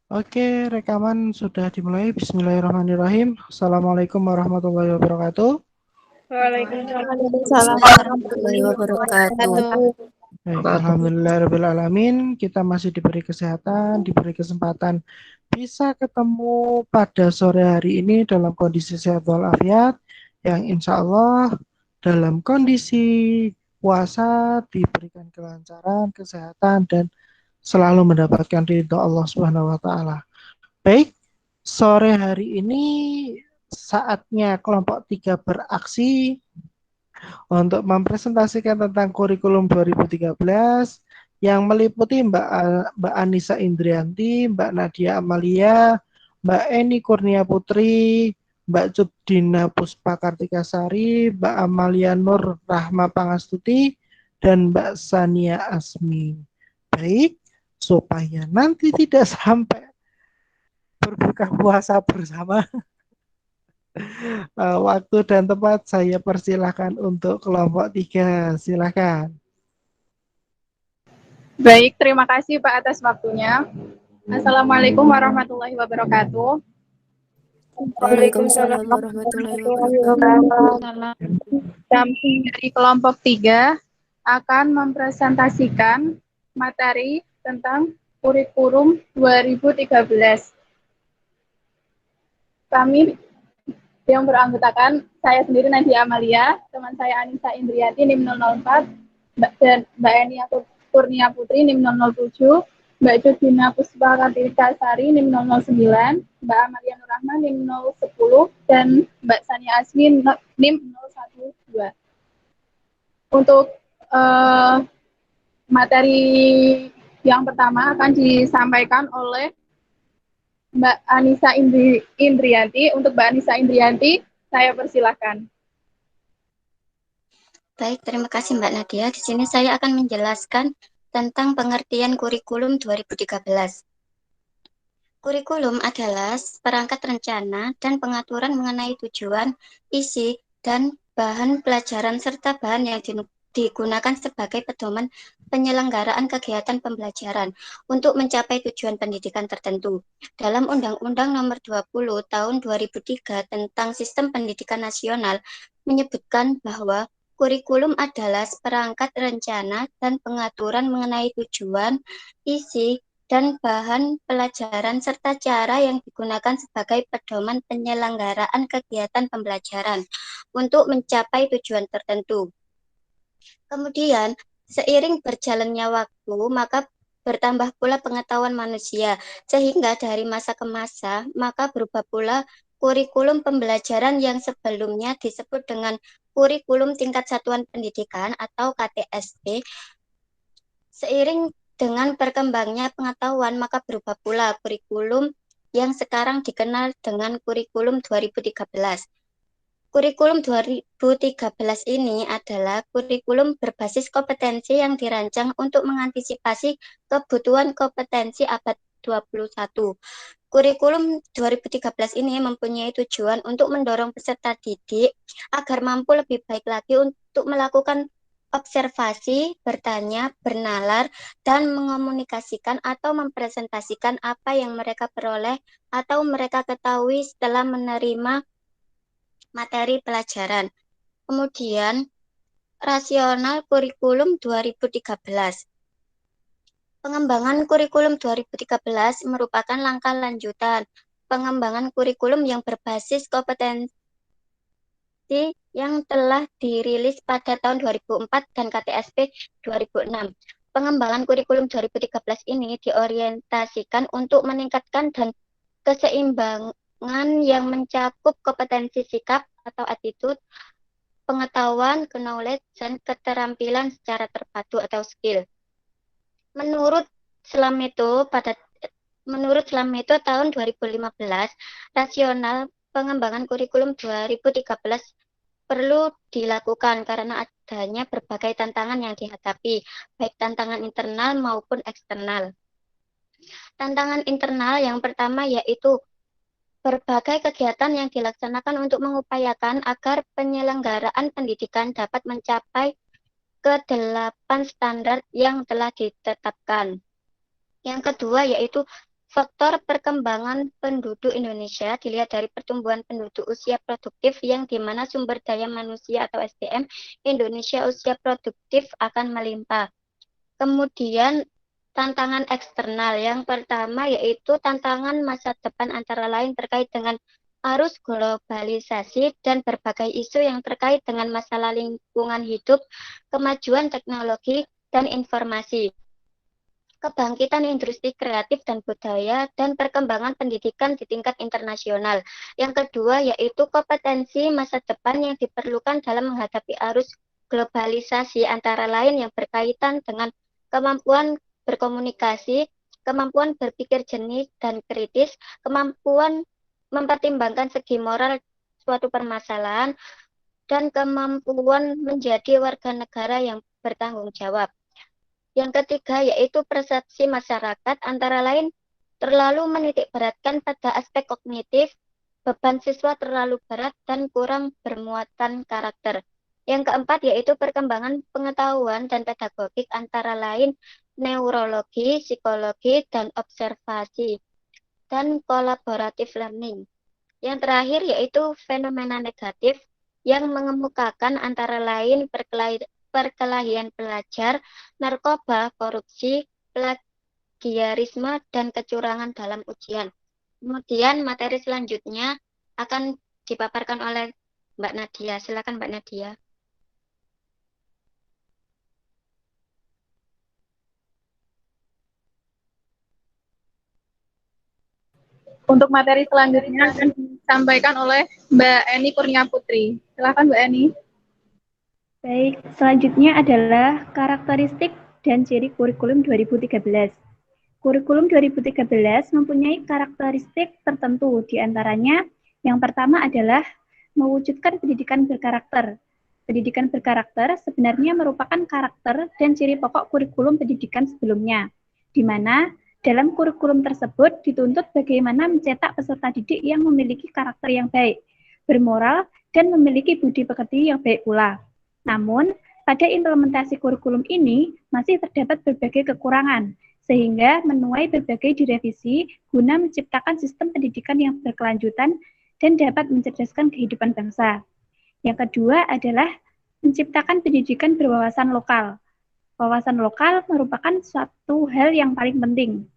Oke, rekaman sudah dimulai. Bismillahirrahmanirrahim. Assalamualaikum warahmatullahi wabarakatuh. Waalaikumsalam Waalaikumsalam warahmatullahi wabarakatuh. wabarakatuh. Baik, alhamdulillahirrahmanirrahim. Kita masih diberi kesehatan, diberi kesempatan bisa ketemu pada sore hari ini dalam kondisi sehat walafiat, yang insya Allah dalam kondisi puasa diberikan kelancaran, kesehatan, dan selalu mendapatkan ridho Allah Subhanahu wa Ta'ala. Baik, sore hari ini saatnya kelompok 3 beraksi untuk mempresentasikan tentang kurikulum 2013 yang meliputi Mbak Anissa Indrianti, Mbak Nadia Amalia, Mbak Eni Kurnia Putri, Mbak Cudina Puspa Kartikasari, Mbak Amalia Nur Rahma Pangastuti, dan Mbak Sania Asmi. Baik, supaya nanti tidak sampai berbuka puasa bersama, waktu dan tempat saya persilahkan untuk kelompok 3. Silakan. Baik, terima kasih Pak atas waktunya. Assalamualaikum warahmatullahi wabarakatuh. Waalaikumsalam warahmatullahi wabarakatuh. Kami dari kelompok 3 akan mempresentasikan materi tentang kurikulum 2013. Kami yang beranggotakan saya sendiri Nadia Amalia, teman saya Anissa Indriati NIM 004, dan Mbak Eni Kurnia Putri NIM 007, Mbak Cudina Puspa Kartikasari NIM 009, Mbak Amalia Nur Rahman NIM 010, dan Mbak Sania Asmi NIM 012. Untuk materi yang pertama akan disampaikan oleh Mbak Anissa Indrianti. Untuk Mbak Anissa Indrianti, saya persilahkan. Baik, terima kasih Mbak Nadia. Di sini saya akan menjelaskan tentang pengertian kurikulum 2013. Kurikulum adalah perangkat rencana dan pengaturan mengenai tujuan, isi, dan bahan pelajaran serta bahan yang digunakan sebagai pedoman penyelenggaraan kegiatan pembelajaran untuk mencapai tujuan pendidikan tertentu. Dalam Undang-Undang Nomor 20 Tahun 2003 tentang Sistem Pendidikan Nasional menyebutkan bahwa kurikulum adalah perangkat rencana dan pengaturan mengenai tujuan, isi, dan bahan pelajaran serta cara yang digunakan sebagai pedoman penyelenggaraan kegiatan pembelajaran untuk mencapai tujuan tertentu. Kemudian, seiring berjalannya waktu, maka bertambah pula pengetahuan manusia, sehingga dari masa ke masa, maka berubah pula kurikulum pembelajaran yang sebelumnya disebut dengan kurikulum tingkat satuan pendidikan atau KTSP. Seiring dengan berkembangnya pengetahuan, maka berubah pula kurikulum yang sekarang dikenal dengan kurikulum 2013. Kurikulum 2013 ini adalah kurikulum berbasis kompetensi yang dirancang untuk mengantisipasi kebutuhan kompetensi abad 21. Kurikulum 2013 ini mempunyai tujuan untuk mendorong peserta didik agar mampu lebih baik lagi untuk melakukan observasi, bertanya, bernalar, dan mengomunikasikan atau mempresentasikan apa yang mereka peroleh atau mereka ketahui setelah menerima materi pelajaran. Kemudian, rasional kurikulum 2013. Pengembangan kurikulum 2013 merupakan langkah lanjutan pengembangan kurikulum yang berbasis kompetensi yang telah dirilis pada tahun 2004 dan KTSP 2006. Pengembangan kurikulum 2013 ini diorientasikan untuk meningkatkan dan keseimbangan yang mencakup kompetensi sikap atau attitude, pengetahuan, knowledge, dan keterampilan secara terpadu atau skill. Menurut Slameto tahun 2015, rasional pengembangan kurikulum 2013 perlu dilakukan karena adanya berbagai tantangan yang dihadapi, baik tantangan internal maupun eksternal. Tantangan internal yang pertama yaitu berbagai kegiatan yang dilaksanakan untuk mengupayakan agar penyelenggaraan pendidikan dapat mencapai ke-8 standar yang telah ditetapkan. Yang kedua yaitu Faktor perkembangan penduduk Indonesia dilihat dari pertumbuhan penduduk usia produktif yang di mana sumber daya manusia atau SDM Indonesia usia produktif akan melimpah. Kemudian tantangan eksternal yang pertama yaitu tantangan masa depan antara lain terkait dengan arus globalisasi dan berbagai isu yang terkait dengan masalah lingkungan hidup, kemajuan teknologi dan informasi, kebangkitan industri kreatif dan budaya, dan perkembangan pendidikan di tingkat internasional. Yang kedua yaitu kompetensi masa depan yang diperlukan dalam menghadapi arus globalisasi antara lain yang berkaitan dengan kemampuan berkomunikasi, kemampuan berpikir jernih dan kritis, kemampuan mempertimbangkan segi moral suatu permasalahan, dan kemampuan menjadi warga negara yang bertanggung jawab. Yang ketiga yaitu persepsi masyarakat antara lain terlalu menitikberatkan pada aspek kognitif, beban siswa terlalu berat dan kurang bermuatan karakter. Yang keempat yaitu perkembangan pengetahuan dan pedagogik antara lain neurologi, psikologi, dan observasi, dan collaborative learning. Yang terakhir yaitu fenomena negatif yang mengemukakan antara lain perkelahian pelajar, narkoba, korupsi, plagiarisme, dan kecurangan dalam ujian. Kemudian materi selanjutnya akan dipaparkan oleh Mbak Nadia. Silakan Mbak Nadia. Untuk materi selanjutnya akan disampaikan oleh Mbak Eni Kurnia Putri. Silakan Mbak Eni. Baik, selanjutnya adalah karakteristik dan ciri kurikulum 2013. Kurikulum 2013 mempunyai karakteristik tertentu, di antaranya yang pertama adalah mewujudkan pendidikan berkarakter. Pendidikan berkarakter sebenarnya merupakan karakter dan ciri pokok kurikulum pendidikan sebelumnya, di mana dalam kurikulum tersebut dituntut bagaimana mencetak peserta didik yang memiliki karakter yang baik, bermoral, dan memiliki budi pekerti yang baik pula. Namun, pada implementasi kurikulum ini masih terdapat berbagai kekurangan, sehingga menuai berbagai direvisi guna menciptakan sistem pendidikan yang berkelanjutan dan dapat mencerdaskan kehidupan bangsa. Yang kedua adalah menciptakan pendidikan berwawasan lokal. Wawasan lokal merupakan suatu hal yang paling penting.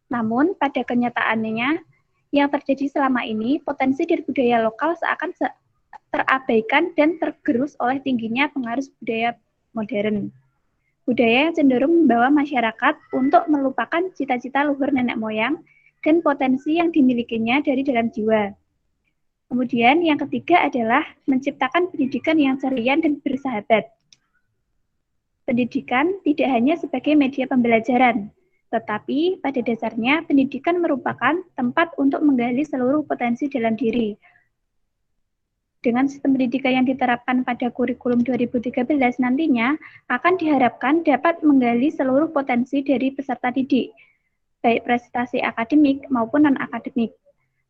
Namun, pada kenyataannya, yang terjadi selama ini, potensi dari budaya lokal seakan terabaikan dan tergerus oleh tingginya pengaruh budaya modern. Budaya yang cenderung membawa masyarakat untuk melupakan cita-cita luhur nenek moyang dan potensi yang dimilikinya dari dalam jiwa. Kemudian yang ketiga adalah menciptakan pendidikan yang ceria dan bersahabat. Pendidikan tidak hanya sebagai media pembelajaran, tetapi pada dasarnya pendidikan merupakan tempat untuk menggali seluruh potensi dalam diri. Dengan sistem pendidikan yang diterapkan pada kurikulum 2013 nantinya akan diharapkan dapat menggali seluruh potensi dari peserta didik, baik prestasi akademik maupun non-akademik.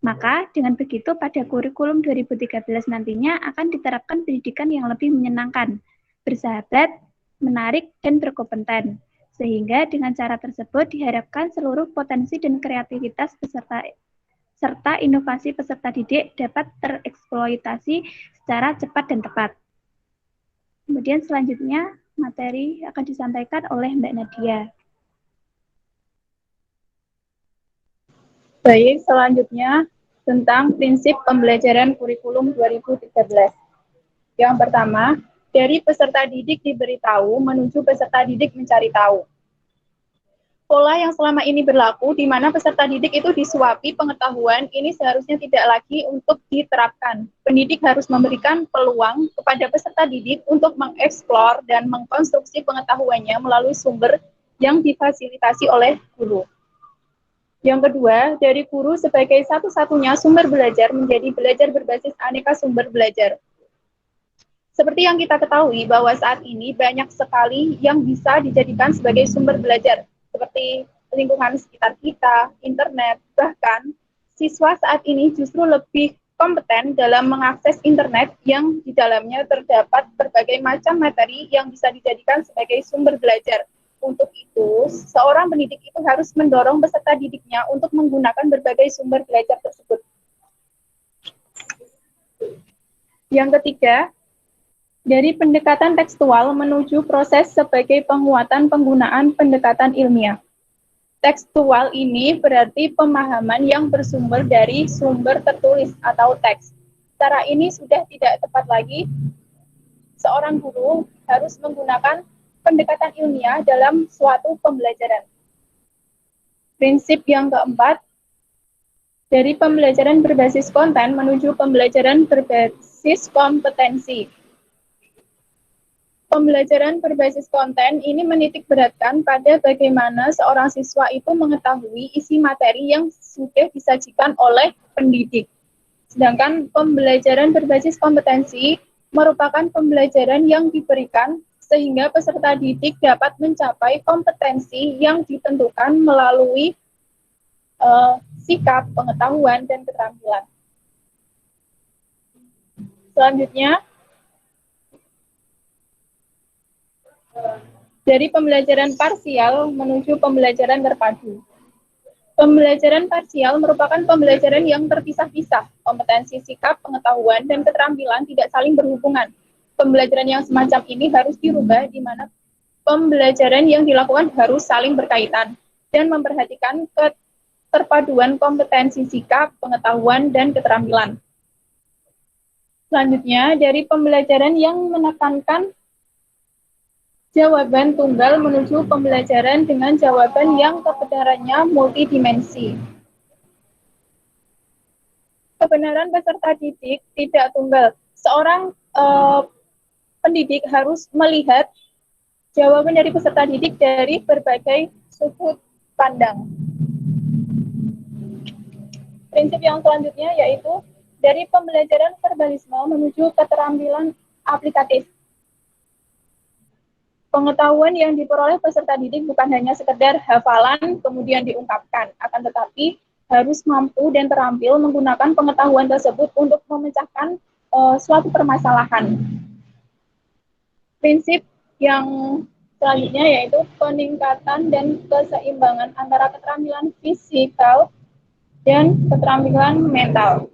Maka dengan begitu pada kurikulum 2013 nantinya akan diterapkan pendidikan yang lebih menyenangkan, bersahabat, menarik, dan berkompeten. Sehingga dengan cara tersebut diharapkan seluruh potensi dan kreativitas serta inovasi peserta didik dapat tereksploitasi secara cepat dan tepat. Kemudian selanjutnya materi akan disampaikan oleh Mbak Nadia. Baik, selanjutnya tentang prinsip pembelajaran kurikulum 2013. Yang pertama, dari peserta didik diberitahu menuju peserta didik mencari tahu. Pola yang selama ini berlaku di mana peserta didik itu disuapi pengetahuan ini seharusnya tidak lagi untuk diterapkan. Pendidik harus memberikan peluang kepada peserta didik untuk mengeksplor dan mengkonstruksi pengetahuannya melalui sumber yang difasilitasi oleh guru. Yang kedua, dari guru sebagai satu-satunya sumber belajar menjadi belajar berbasis aneka sumber belajar. Seperti yang kita ketahui bahwa saat ini banyak sekali yang bisa dijadikan sebagai sumber belajar, seperti lingkungan sekitar kita, internet, bahkan siswa saat ini justru lebih kompeten dalam mengakses internet yang di dalamnya terdapat berbagai macam materi yang bisa dijadikan sebagai sumber belajar. Untuk itu, seorang pendidik itu harus mendorong peserta didiknya untuk menggunakan berbagai sumber belajar tersebut. Yang ketiga, dari pendekatan tekstual menuju proses sebagai penguatan penggunaan pendekatan ilmiah. Tekstual ini berarti pemahaman yang bersumber dari sumber tertulis atau teks. Cara ini sudah tidak tepat lagi. Seorang guru harus menggunakan pendekatan ilmiah dalam suatu pembelajaran. Prinsip yang keempat, dari pembelajaran berbasis konten menuju pembelajaran berbasis kompetensi. Pembelajaran berbasis konten ini menitik beratkan pada bagaimana seorang siswa itu mengetahui isi materi yang sudah disajikan oleh pendidik. Sedangkan pembelajaran berbasis kompetensi merupakan pembelajaran yang diberikan sehingga peserta didik dapat mencapai kompetensi yang ditentukan melalui sikap, pengetahuan, dan keterampilan. Selanjutnya, dari pembelajaran parsial menuju pembelajaran terpadu. Pembelajaran parsial merupakan pembelajaran yang terpisah-pisah. Kompetensi, sikap, pengetahuan, dan keterampilan tidak saling berhubungan. Pembelajaran yang semacam ini harus dirubah di mana pembelajaran yang dilakukan harus saling berkaitan dan memperhatikan keterpaduan kompetensi, sikap, pengetahuan, dan keterampilan. Selanjutnya, dari pembelajaran yang menekankan jawaban tunggal menuju pembelajaran dengan jawaban yang kebenarannya multidimensi. Kebenaran peserta didik tidak tunggal. Seorang pendidik harus melihat jawaban dari peserta didik dari berbagai sudut pandang. Prinsip yang selanjutnya yaitu dari pembelajaran verbalisme menuju keterampilan aplikatif. Pengetahuan yang diperoleh peserta didik bukan hanya sekedar hafalan kemudian diungkapkan, akan tetapi harus mampu dan terampil menggunakan pengetahuan tersebut untuk memecahkan suatu permasalahan. Prinsip yang selanjutnya yaitu peningkatan dan keseimbangan antara keterampilan fisikal dan keterampilan mental.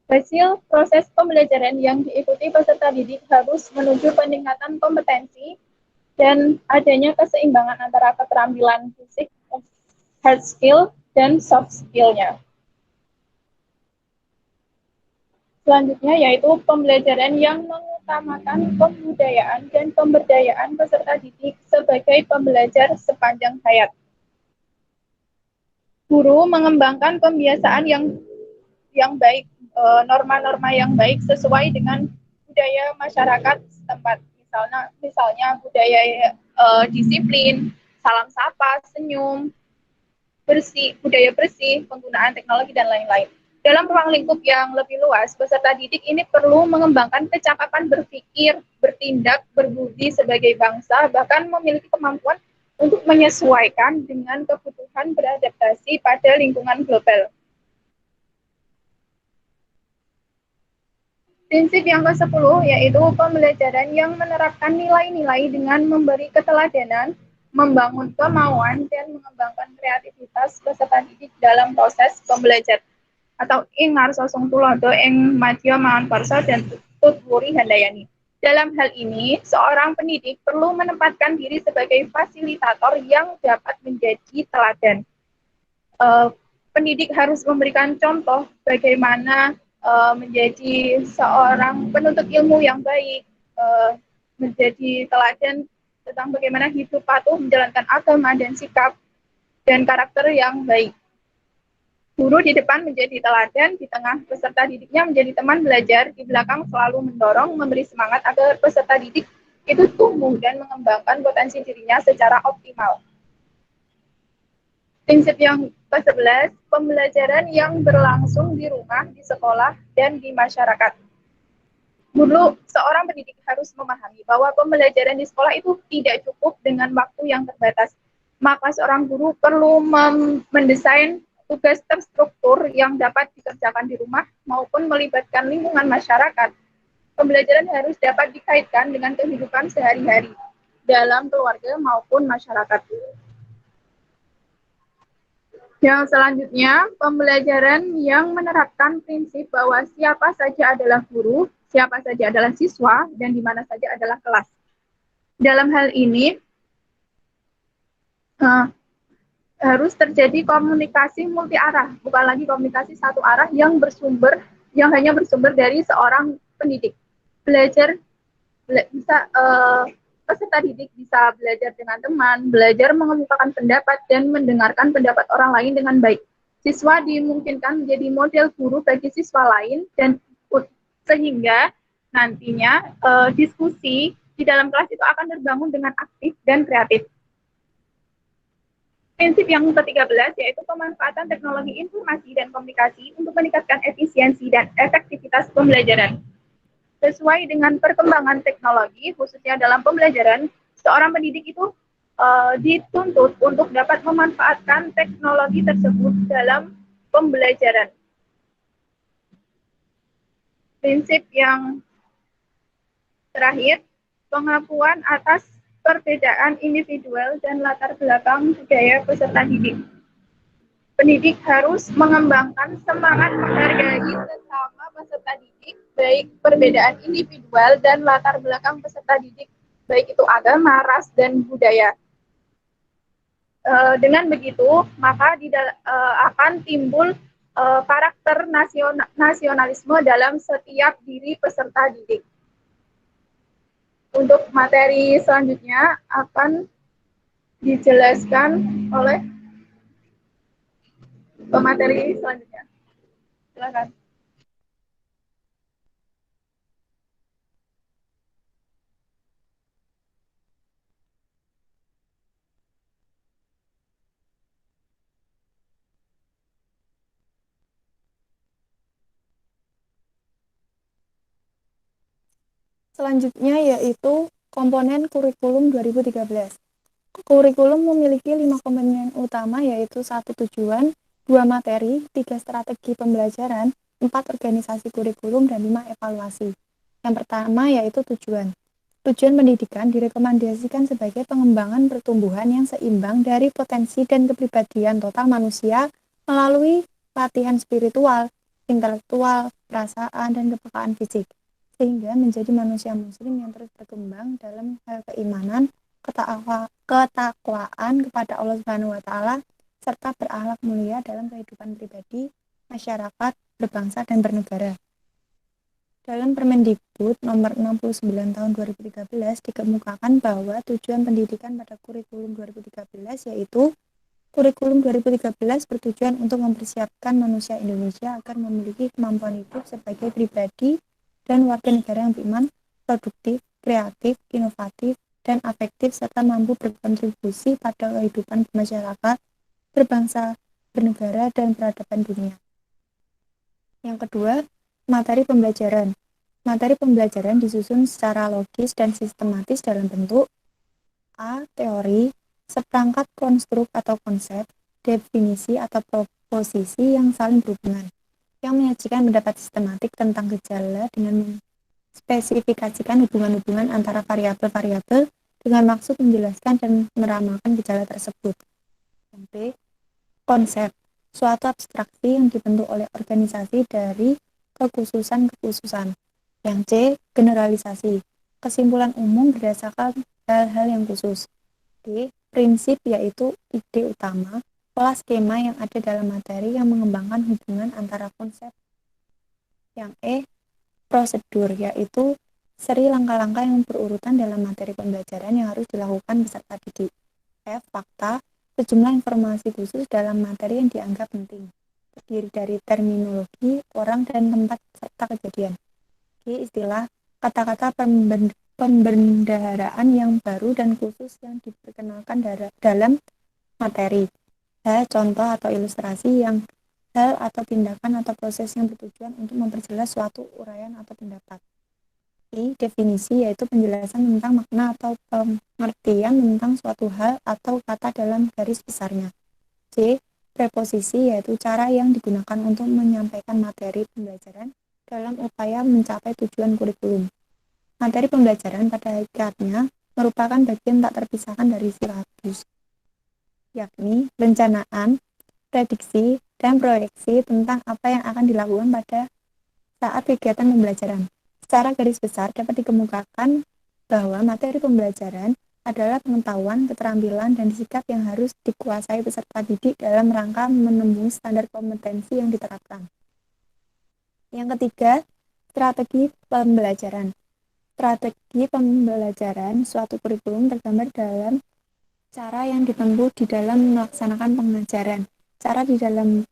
Hasil proses pembelajaran yang diikuti peserta didik harus menuju peningkatan kompetensi dan adanya keseimbangan antara keterampilan fisik, hard skill, dan soft skill-nya. Selanjutnya yaitu pembelajaran yang mengutamakan pembudayaan dan pemberdayaan peserta didik sebagai pembelajar sepanjang hayat. Guru mengembangkan kebiasaan yang baik, norma-norma yang baik sesuai dengan budaya masyarakat setempat. Misalnya budaya disiplin, salam sapa, senyum, bersih, budaya bersih, penggunaan teknologi, dan lain-lain. Dalam ruang lingkup yang lebih luas, peserta didik ini perlu mengembangkan kecakapan berpikir, bertindak, berbudi sebagai bangsa, bahkan memiliki kemampuan untuk menyesuaikan dengan kebutuhan beradaptasi pada lingkungan global. Prinsip yang ke-10 yaitu pembelajaran yang menerapkan nilai-nilai dengan memberi keteladanan, membangun kemauan, dan mengembangkan kreativitas peserta didik dalam proses pembelajaran. Atau ing ngarsa sung tulodo ing madya mawan parsa dan tut wuri handayani. Dalam hal ini, seorang pendidik perlu menempatkan diri sebagai fasilitator yang dapat menjadi teladan. Pendidik harus memberikan contoh bagaimana menjadi seorang penuntut ilmu yang baik, menjadi teladan tentang bagaimana hidup patuh, menjalankan agama dan sikap dan karakter yang baik. Guru di depan menjadi teladan, di tengah peserta didiknya menjadi teman belajar, di belakang selalu mendorong, memberi semangat agar peserta didik itu tumbuh dan mengembangkan potensi dirinya secara optimal. Prinsip yang ke-11, pembelajaran yang berlangsung di rumah, di sekolah, dan di masyarakat. Dulu, seorang pendidik harus memahami bahwa pembelajaran di sekolah itu tidak cukup dengan waktu yang terbatas. Maka seorang guru perlu mendesain tugas terstruktur yang dapat dikerjakan di rumah maupun melibatkan lingkungan masyarakat. Pembelajaran harus dapat dikaitkan dengan kehidupan sehari-hari dalam keluarga maupun masyarakat. Yang selanjutnya, pembelajaran yang menerapkan prinsip bahwa siapa saja adalah guru, siapa saja adalah siswa, dan di mana saja adalah kelas. Dalam hal ini, harus terjadi komunikasi multi arah, bukan lagi komunikasi satu arah yang hanya bersumber dari seorang pendidik. Peserta didik bisa belajar dengan teman, belajar mengemukakan pendapat dan mendengarkan pendapat orang lain dengan baik. Siswa dimungkinkan menjadi model guru bagi siswa lain dan sehingga nantinya diskusi di dalam kelas itu akan terbangun dengan aktif dan kreatif. Prinsip yang ke-13 yaitu pemanfaatan teknologi informasi dan komunikasi untuk meningkatkan efisiensi dan efektivitas pembelajaran. Sesuai dengan perkembangan teknologi, khususnya dalam pembelajaran, seorang pendidik itu dituntut untuk dapat memanfaatkan teknologi tersebut dalam pembelajaran. Prinsip yang terakhir, pengakuan atas perbedaan individual dan latar belakang budaya peserta didik. Pendidik harus mengembangkan semangat menghargai sesama peserta didik, baik perbedaan individual dan latar belakang peserta didik, baik itu agama, ras, dan budaya. Dengan begitu, maka akan timbul karakter nasionalisme dalam setiap diri peserta didik. Untuk materi selanjutnya akan dijelaskan oleh pemateri selanjutnya. Silakan. Selanjutnya yaitu komponen kurikulum 2013. Kurikulum memiliki 5 komponen utama yaitu 1 tujuan, 2 materi, 3 strategi pembelajaran, 4 organisasi kurikulum, dan 5 evaluasi. Yang pertama yaitu tujuan. Tujuan pendidikan direkomendasikan sebagai pengembangan pertumbuhan yang seimbang dari potensi dan kepribadian total manusia melalui latihan spiritual, intelektual, perasaan, dan kepekaan fisik, sehingga menjadi manusia muslim yang terus berkembang dalam hal keimanan, ketakwaan kepada Allah Subhanahu wa taala, serta berakhlak mulia dalam kehidupan pribadi, masyarakat, berbangsa, dan bernegara. Dalam Permendikbud nomor 69 tahun 2013 dikemukakan bahwa tujuan pendidikan pada kurikulum 2013 yaitu kurikulum 2013 bertujuan untuk mempersiapkan manusia Indonesia agar memiliki kemampuan hidup sebagai pribadi dan warga negara yang beriman, produktif, kreatif, inovatif, dan afektif, serta mampu berkontribusi pada kehidupan masyarakat, berbangsa, bernegara, dan peradaban dunia. Yang kedua, materi pembelajaran. Materi pembelajaran disusun secara logis dan sistematis dalam bentuk A. Teori, seperangkat konstruk atau konsep, definisi atau proposisi yang saling berhubungan, yang menyajikan pendapat sistematik tentang gejala dengan spesifikasikan hubungan-hubungan antara variabel-variabel dengan maksud menjelaskan dan meramalkan gejala tersebut. Yang B. Konsep, suatu abstraksi yang dibentuk oleh organisasi dari kekhususan-kekhususan. Yang C. Generalisasi, kesimpulan umum berdasarkan hal-hal yang khusus. D. Prinsip, yaitu ide utama, pola skema yang ada dalam materi yang mengembangkan hubungan antara konsep. Yang E. Prosedur, yaitu seri langkah-langkah yang berurutan dalam materi pembelajaran yang harus dilakukan peserta didik. F. Fakta, sejumlah informasi khusus dalam materi yang dianggap penting, terdiri dari terminologi, orang, dan tempat serta kejadian. G. Istilah, kata-kata pembendaharaan yang baru dan khusus yang diperkenalkan dalam materi. H. Contoh atau ilustrasi yang hal atau tindakan atau proses yang bertujuan untuk memperjelas suatu uraian atau pendapat. I. Definisi, yaitu penjelasan tentang makna atau pengertian tentang suatu hal atau kata dalam garis besarnya. J. Preposisi, yaitu cara yang digunakan untuk menyampaikan materi pembelajaran dalam upaya mencapai tujuan kurikulum. Materi pembelajaran pada hakikatnya merupakan bagian tak terpisahkan dari silabus, yakni perencanaan, prediksi, dan proyeksi tentang apa yang akan dilakukan pada saat kegiatan pembelajaran. Secara garis besar dapat dikemukakan bahwa materi pembelajaran adalah pengetahuan, keterampilan, dan sikap yang harus dikuasai peserta didik dalam rangka menemui standar kompetensi yang diterapkan. Yang ketiga, strategi pembelajaran. Strategi pembelajaran suatu kurikulum tergambar dalam cara yang ditempuh di dalam melaksanakan pengajaran, cara di dalam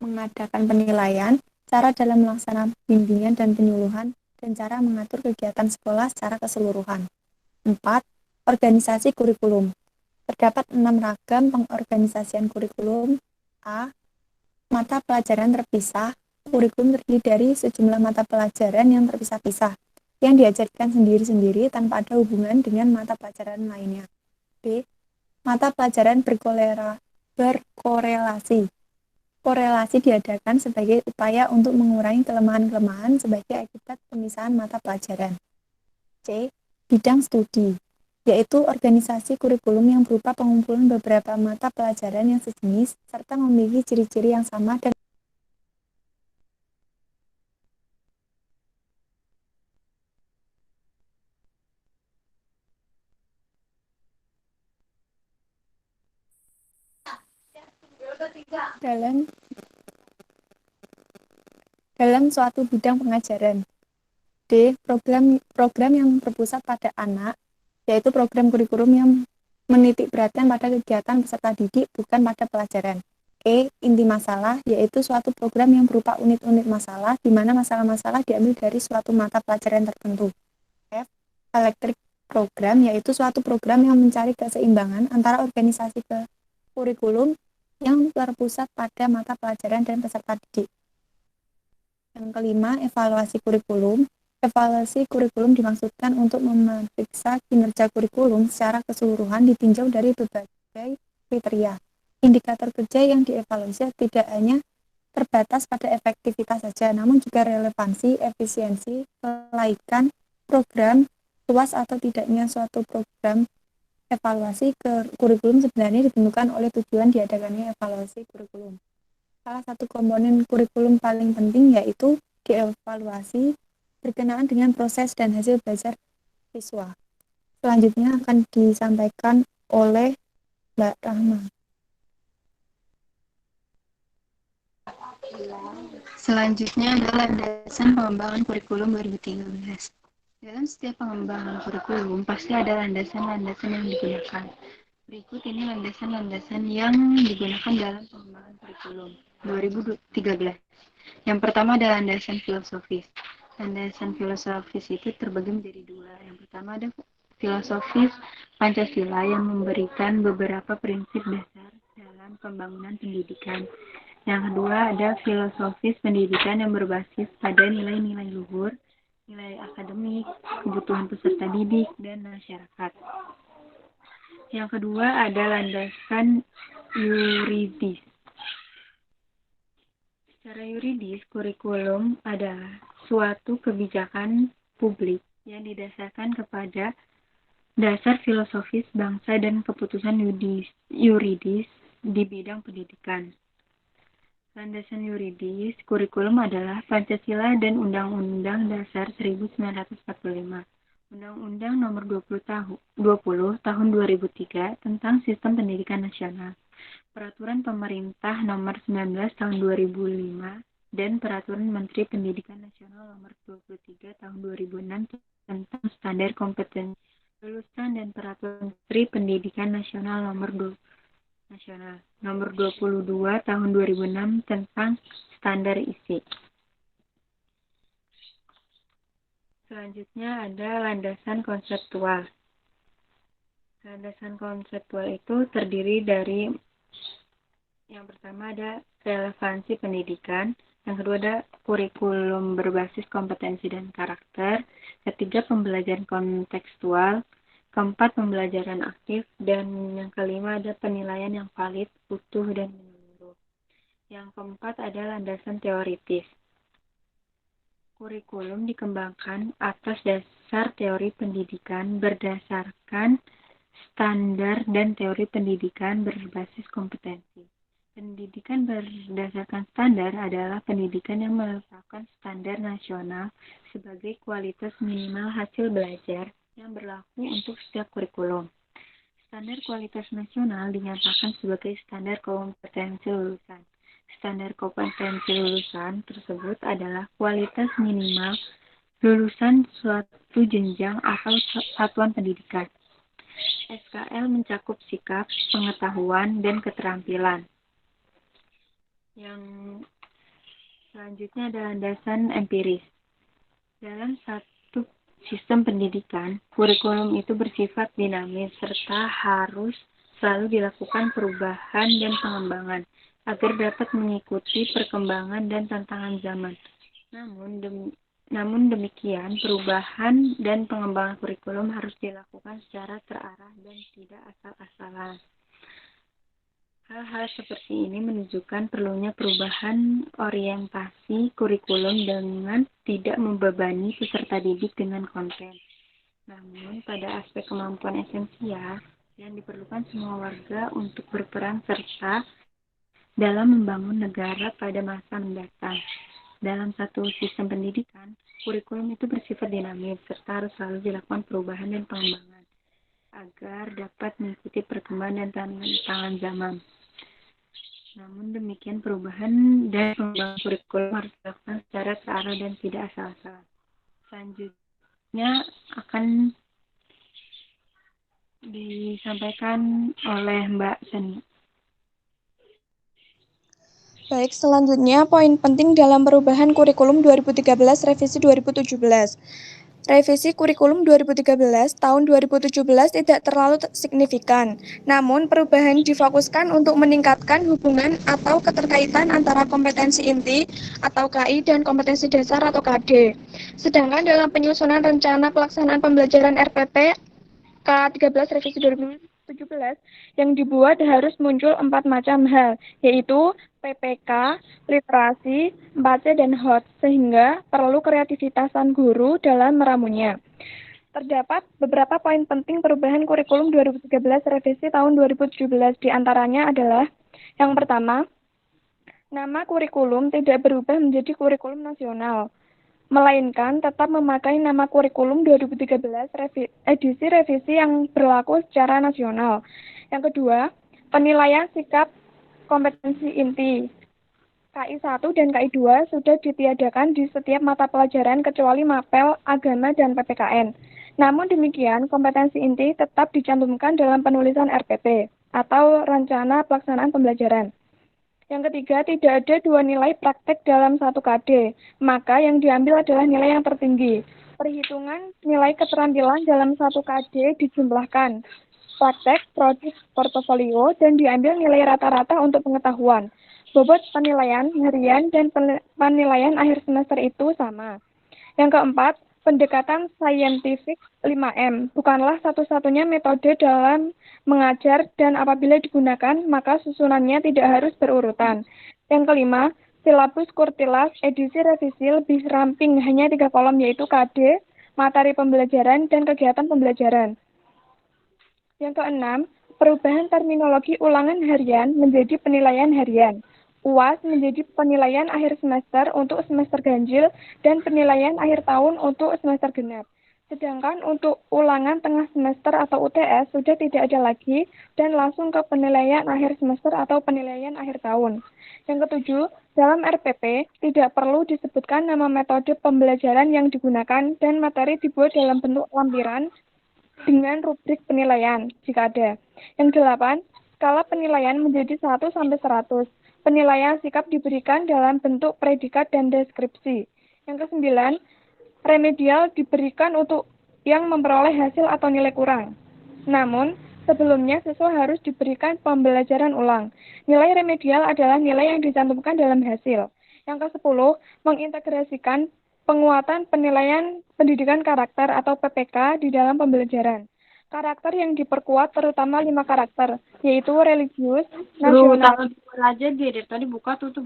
mengadakan penilaian, cara dalam melaksanakan bimbingan dan penyuluhan, dan cara mengatur kegiatan sekolah secara keseluruhan. 4. Organisasi kurikulum. Terdapat 6 ragam pengorganisasian kurikulum. A. Mata pelajaran terpisah. Kurikulum terdiri dari sejumlah mata pelajaran yang terpisah-pisah, yang diajarkan sendiri-sendiri tanpa ada hubungan dengan mata pelajaran lainnya. B. Mata pelajaran berkorelasi. Korelasi diadakan sebagai upaya untuk mengurangi kelemahan-kelemahan sebagai akibat pemisahan mata pelajaran. C. Bidang studi, yaitu organisasi kurikulum yang berupa pengumpulan beberapa mata pelajaran yang sejenis serta memiliki ciri-ciri yang sama dan dalam suatu bidang pengajaran. D. Program yang berpusat pada anak, yaitu program kurikulum yang menitik beratkan pada kegiatan peserta didik bukan pada pelajaran. E. Inti masalah, yaitu suatu program yang berupa unit-unit masalah di mana masalah-masalah diambil dari suatu mata pelajaran tertentu. F. Elektrik program, yaitu suatu program yang mencari keseimbangan antara organisasi kurikulum yang terpusat pada mata pelajaran dan peserta didik. Yang kelima, evaluasi kurikulum. Evaluasi kurikulum dimaksudkan untuk memeriksa kinerja kurikulum secara keseluruhan ditinjau dari berbagai kriteria. Indikator kerja yang dievaluasi tidak hanya terbatas pada efektivitas saja, namun juga relevansi, efisiensi, kelaikan program, luas atau tidaknya suatu program. Evaluasi kurikulum sebenarnya ditentukan oleh tujuan diadakannya evaluasi kurikulum. Salah satu komponen kurikulum paling penting yaitu dievaluasi berkenaan dengan proses dan hasil belajar siswa. Selanjutnya akan disampaikan oleh Mbak Rahma. Selanjutnya adalah landasan pengembangan kurikulum 2013. Dalam setiap pengembangan kurikulum pasti ada landasan-landasan yang digunakan. Berikut ini landasan-landasan yang digunakan dalam pengembangan kurikulum 2013. Yang pertama adalah landasan filosofis. Landasan filosofis itu terbagi menjadi dua. Yang pertama ada filosofis Pancasila yang memberikan beberapa prinsip dasar dalam pembangunan pendidikan. Yang kedua ada filosofis pendidikan yang berbasis pada nilai-nilai luhur, nilai akademik, kebutuhan peserta didik, dan masyarakat. Yang kedua ada landasan yuridis. Secara yuridis, kurikulum adalah suatu kebijakan publik yang didasarkan kepada dasar filosofis bangsa dan keputusan yuridis di bidang pendidikan. Landasan yuridis kurikulum adalah Pancasila dan Undang-Undang Dasar 1945. Undang-Undang Nomor 20 Tahun 2003 tentang Sistem Pendidikan Nasional. Peraturan Pemerintah Nomor 19 Tahun 2005 dan Peraturan Menteri Pendidikan Nasional Nomor 23 Tahun 2006 tentang standar kompetensi lulusan dan Peraturan Menteri Pendidikan Nasional Nomor 22 Tahun 2006 tentang standar isi. Selanjutnya ada landasan konseptual. Landasan konseptual itu terdiri dari yang pertama ada relevansi pendidikan, yang kedua ada kurikulum berbasis kompetensi dan karakter, ketiga pembelajaran kontekstual, keempat pembelajaran aktif, dan yang kelima ada penilaian yang valid, utuh, dan menyeluruh. Yang keempat ada landasan teoritis. Kurikulum dikembangkan atas dasar teori pendidikan berdasarkan standar dan teori pendidikan berbasis kompetensi. Pendidikan berdasarkan standar adalah pendidikan yang menetapkan standar nasional sebagai kualitas minimal hasil belajar yang berlaku untuk setiap kurikulum. Standar kualitas nasional dinyatakan sebagai standar kompetensi lulusan. Standar kompetensi lulusan tersebut adalah kualitas minimal lulusan suatu jenjang atau satuan pendidikan. SKL mencakup sikap, pengetahuan, dan keterampilan. Yang selanjutnya adalah landasan empiris. Dalam satu sistem pendidikan, kurikulum itu bersifat dinamis serta harus selalu dilakukan perubahan dan pengembangan agar dapat mengikuti perkembangan dan tantangan zaman. Namun demikian, perubahan dan pengembangan kurikulum harus dilakukan secara terarah dan tidak asal-asalan. Hal-hal seperti ini menunjukkan perlunya perubahan orientasi kurikulum dengan tidak membebani peserta didik dengan konten. Namun, pada aspek kemampuan esensial yang diperlukan semua warga untuk berperan serta dalam membangun negara pada masa mendatang. Dalam satu sistem pendidikan, kurikulum itu bersifat dinamis serta harus selalu dilakukan perubahan dan pengembangan agar dapat mengikuti perkembangan dan tantangan zaman. Namun demikian, perubahan dan pengembangan kurikulum harus dilakukan secara terarah dan tidak asal-asalan. Selanjutnya akan disampaikan oleh Mbak Seni. Baik, selanjutnya poin penting dalam perubahan kurikulum 2013 revisi 2017. Revisi kurikulum 2013 tahun 2017 tidak terlalu signifikan, namun perubahan difokuskan untuk meningkatkan hubungan atau keterkaitan antara kompetensi inti atau KI dan kompetensi dasar atau KD. Sedangkan dalam penyusunan rencana pelaksanaan pembelajaran RPP K13 revisi 2017 yang dibuat harus muncul 4 macam hal, yaitu PPK, literasi, 4C, dan HOT, sehingga perlu kreativitasan guru dalam meramunya. Terdapat beberapa poin penting perubahan kurikulum 2013 revisi tahun 2017, diantaranya adalah yang pertama, nama kurikulum tidak berubah menjadi kurikulum nasional, melainkan tetap memakai nama kurikulum 2013 edisi revisi yang berlaku secara nasional. Yang kedua, penilaian sikap kompetensi inti KI1 dan KI2 sudah ditiadakan di setiap mata pelajaran kecuali mapel, agama, dan PPKN. Namun demikian, kompetensi inti tetap dicantumkan dalam penulisan RPP atau rencana pelaksanaan pembelajaran. Yang ketiga, tidak ada 2 nilai praktek dalam 1 KD, maka yang diambil adalah nilai yang tertinggi. Perhitungan nilai keterampilan dalam 1 KD dijumlahkan praktek, prodik, portofolio, dan diambil nilai rata-rata untuk pengetahuan. Bobot penilaian harian dan penilaian akhir semester itu sama. Yang keempat, pendekatan saintifik 5M bukanlah satu-satunya metode dalam mengajar dan apabila digunakan, maka susunannya tidak harus berurutan. Yang kelima, silabus Kurtilas edisi revisi lebih ramping, hanya 3 kolom yaitu KD, materi pembelajaran, dan kegiatan pembelajaran. Yang keenam, perubahan terminologi ulangan harian menjadi penilaian harian. UAS menjadi penilaian akhir semester untuk semester ganjil dan penilaian akhir tahun untuk semester genap. Sedangkan untuk ulangan tengah semester atau UTS sudah tidak ada lagi dan langsung ke penilaian akhir semester atau penilaian akhir tahun. Yang ketujuh, dalam RPP tidak perlu disebutkan nama metode pembelajaran yang digunakan dan materi dibuat dalam bentuk lampiran dengan rubrik penilaian, jika ada. Yang 8, skala penilaian menjadi 1 sampai 100. Penilaian sikap diberikan dalam bentuk predikat dan deskripsi. Yang ke-9, remedial diberikan untuk yang memperoleh hasil atau nilai kurang. Namun, sebelumnya siswa harus diberikan pembelajaran ulang. Nilai remedial adalah nilai yang dicantumkan dalam hasil. Yang ke-10, mengintegrasikan penguatan penilaian pendidikan karakter atau PPK di dalam pembelajaran. Karakter yang diperkuat terutama 5 karakter, yaitu religius, nasional, aja dari tadi buka tutup.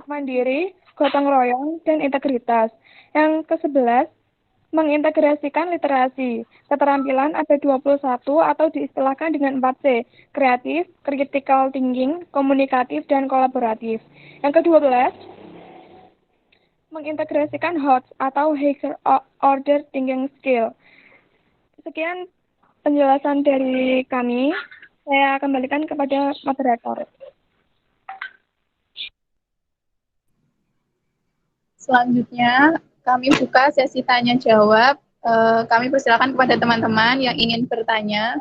mandiri, gotong royong, dan integritas. Yang ke-11, Mengintegrasikan literasi. Keterampilan AB21 atau diistilahkan dengan 4C, kreatif, critical thinking, komunikatif, dan kolaboratif. Yang ke-12, mengintegrasikan HOTS atau higher order thinking skill. Sekian penjelasan dari kami. Saya kembalikan kepada moderator. Selanjutnya, kami buka sesi tanya jawab. Kami persilakan kepada teman-teman yang ingin bertanya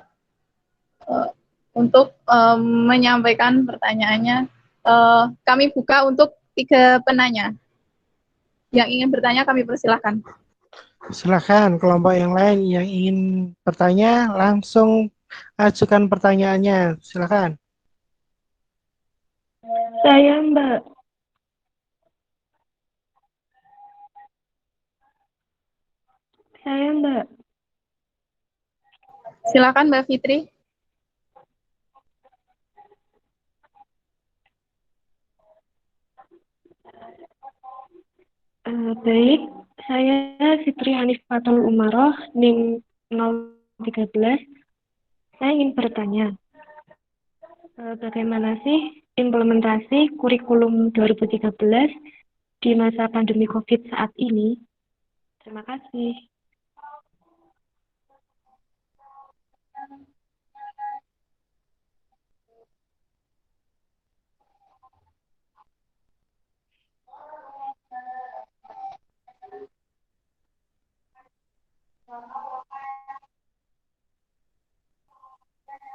untuk menyampaikan pertanyaannya. Kami buka untuk 3 penanya. Yang ingin bertanya kami persilakan. Silakan kelompok yang lain yang ingin bertanya langsung ajukan pertanyaannya. Silakan. Saya, Mbak. Silakan Mbak Fitri. Baik, saya Fitri Hanif Fatul Umaroh, NIM 013. Saya ingin bertanya, bagaimana sih implementasi kurikulum 2013 di masa pandemi COVID saat ini? Terima kasih.